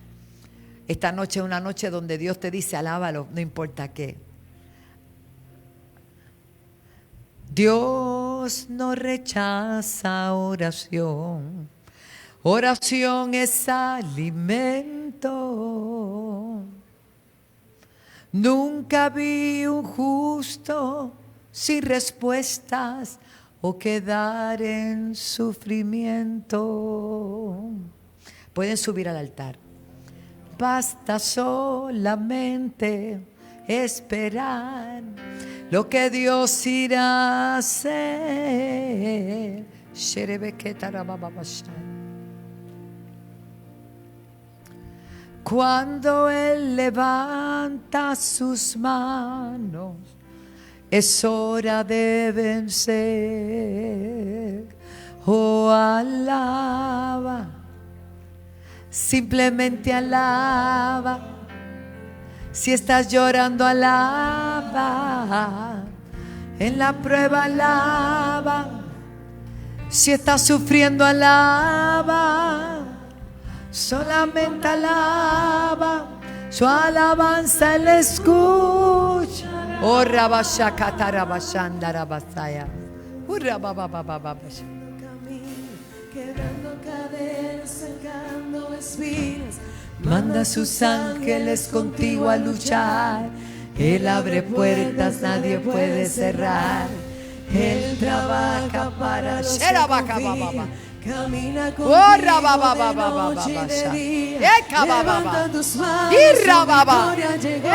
S3: Esta noche es una noche donde Dios te dice, alábalo, no importa qué. Dios no rechaza oración. Oración es alimento. Nunca vi un justo sin respuestas o quedar en sufrimiento. Pueden subir al altar. Basta solamente esperar lo que Dios irá a hacer. Cuando Él levanta sus manos, es hora de vencer. Oh, alaba, simplemente alaba. Si estás llorando, alaba. En la prueba, alaba. Si estás sufriendo, alaba. Solamente alaba. Su alabanza Él escucha. Oh, rabashakata rabashanda rabasaya.
S11: Quebrando cadenas, sacando espinas.
S3: Manda a sus ángeles contigo a luchar. Él abre puertas, nadie puede cerrar. Él trabaja para los que confían.
S11: Camina contigo de noche y de día. Levanta tus manos, tu victoria llegó.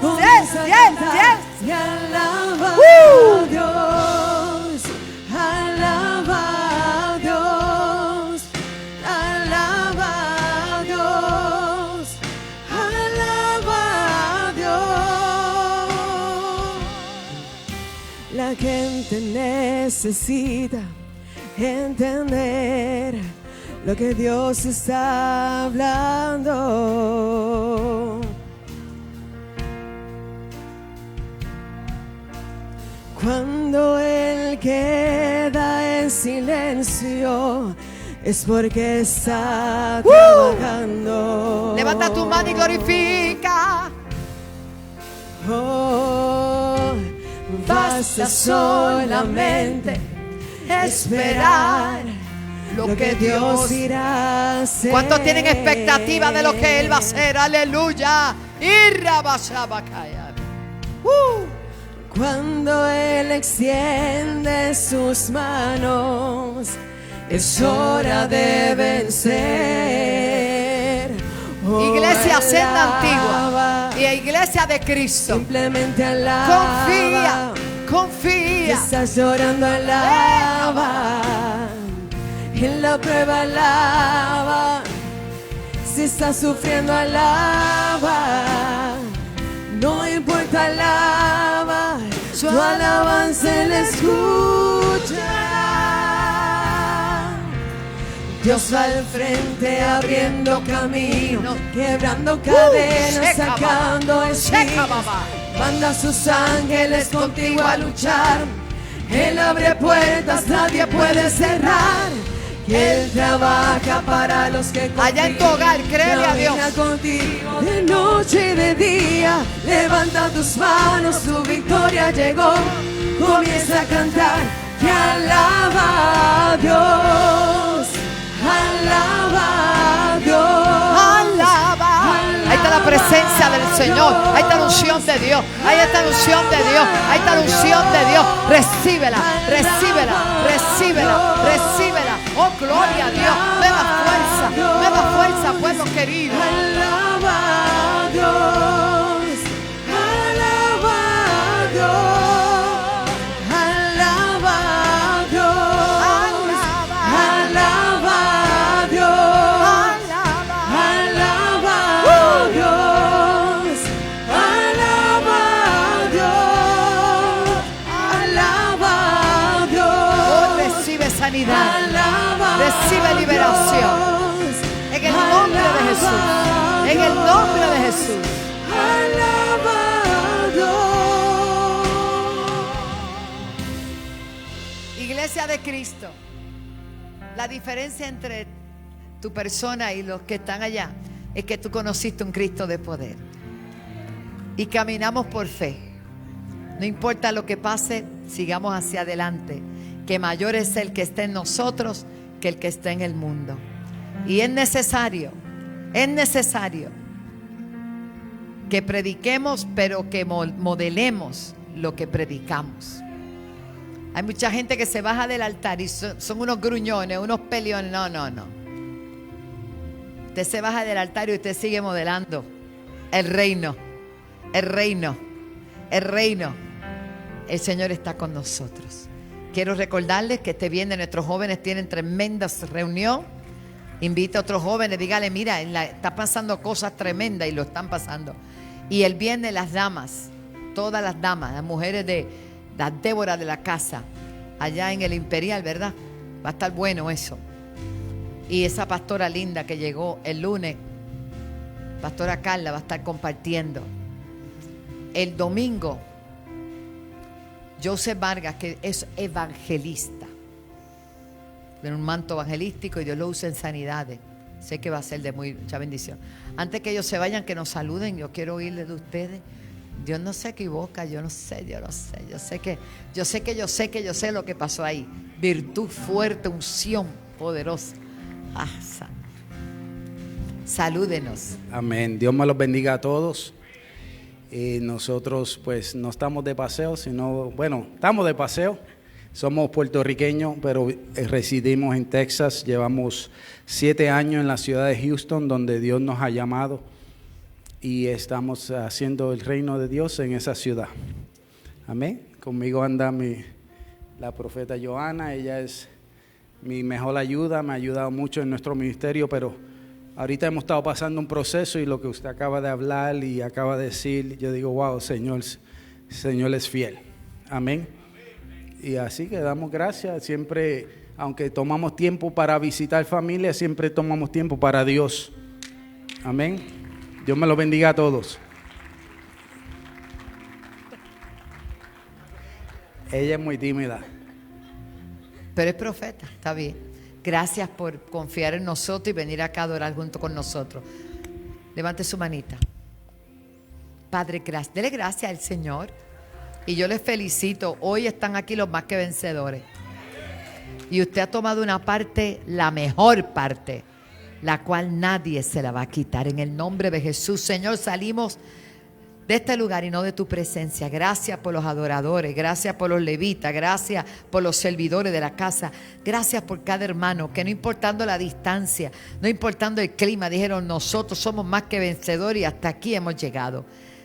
S11: Comienza a cantar y alaba a Dios. Alaba a Dios. Alaba a Dios. Alaba a Dios. La gente necesita entender lo que Dios está hablando. Cuando Él queda en silencio, es porque está trabajando.
S3: Levanta tu mano y glorifica.
S11: Oh, basta solamente esperar lo que Dios irá a hacer.
S3: ¿Cuántos tienen expectativa de lo que Él va a hacer? Aleluya.
S11: Cuando Él extiende sus manos, es hora de vencer. Oh,
S3: iglesia Senda Antigua y Iglesia de Cristo.
S11: Simplemente alaba.
S3: Confía.
S11: Si estás llorando, alaba. En la prueba, alaba. Si estás sufriendo, alaba. No importa, alaba. Su alabanza Él escucha. Dios va al frente abriendo camino, quebrando cadenas, sacando espinas. Manda a sus ángeles contigo a luchar. Él abre puertas, nadie puede cerrar. Él trabaja para los que confían.
S3: Allá en tu hogar, créele a Dios.
S11: Contigo de noche y de día. Levanta tus manos, tu victoria llegó. Comienza a cantar y alaba a Dios. Alaba a Dios.
S3: Alaba. Ahí está la presencia del Señor. Ahí está la unción de Dios. Ahí está la unción de Dios. Ahí está la unción de Dios. Recíbela, recíbela, recíbela, recíbela. Oh, gloria a Dios. Nueva fuerza, pueblo querido.
S11: Alaba a Dios. Alaba a Dios. Alaba a Dios.
S3: de Cristo. La diferencia entre tu persona y los que están allá es que tú conociste un Cristo de poder. Y caminamos por fe. No importa lo que pase, sigamos hacia adelante. Que mayor es el que está en nosotros que el que está en el mundo. Y es necesario que prediquemos, pero que modelemos lo que predicamos. Hay mucha gente que se baja del altar y son unos gruñones, unos peleones. No. Usted se baja del altar y usted sigue modelando el reino. El Señor está con nosotros. Quiero recordarles que este viernes nuestros jóvenes tienen tremenda reunión. Invita a otros jóvenes, dígale, mira, está pasando cosas tremendas y lo están pasando. Y el viernes las damas, todas las damas, las mujeres de las Débora de la casa, allá en el Imperial, ¿verdad? Va a estar bueno eso. Y esa pastora linda que llegó el lunes, pastora Carla, va a estar compartiendo. El domingo, Joseph Vargas, que es evangelista, tiene un manto evangelístico y Dios lo usa en sanidades. Sé que va a ser de mucha bendición. Antes que ellos se vayan, que nos saluden, yo quiero oírles de ustedes. Dios no se equivoca, yo sé lo que pasó ahí. Virtud fuerte, unción poderosa. Salúdenos.
S12: Amén. Dios me los bendiga a todos. Nosotros pues no estamos de paseo, sino, bueno, estamos de paseo. Somos puertorriqueños, pero residimos en Texas. Llevamos 7 años en la ciudad de Houston, donde Dios nos ha llamado. Y estamos haciendo el reino de Dios en esa ciudad. Amén. Conmigo anda la profeta Johanna. Ella es mi mejor ayuda. Me ha ayudado mucho en nuestro ministerio, pero ahorita hemos estado pasando un proceso y lo que usted acaba de hablar y acaba de decir, yo digo, wow, Señor es fiel. Amén. Y así que damos gracias. Siempre, aunque tomamos tiempo para visitar familia, siempre tomamos tiempo para Dios. Amén. Dios me lo bendiga a todos. Ella es muy tímida.
S3: Pero es profeta, está bien. Gracias por confiar en nosotros y venir acá a adorar junto con nosotros. Levante su manita. Padre, gracias. Dele gracias al Señor. Y yo les felicito. Hoy están aquí los más que vencedores. Y usted ha tomado una parte, la mejor parte, la cual nadie se la va a quitar. En el nombre de Jesús, Señor, salimos de este lugar y no de tu presencia. Gracias por los adoradores, gracias por los levitas, gracias por los servidores de la casa, gracias por cada hermano que no importando la distancia, no importando el clima, dijeron nosotros somos más que vencedores y hasta aquí hemos llegado.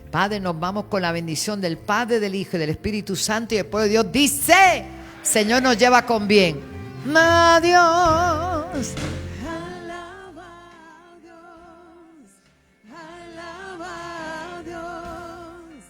S3: Padre, nos vamos con la bendición del Padre, del Hijo y del Espíritu Santo, y el pueblo de Dios dice, Señor nos lleva con bien. Adiós.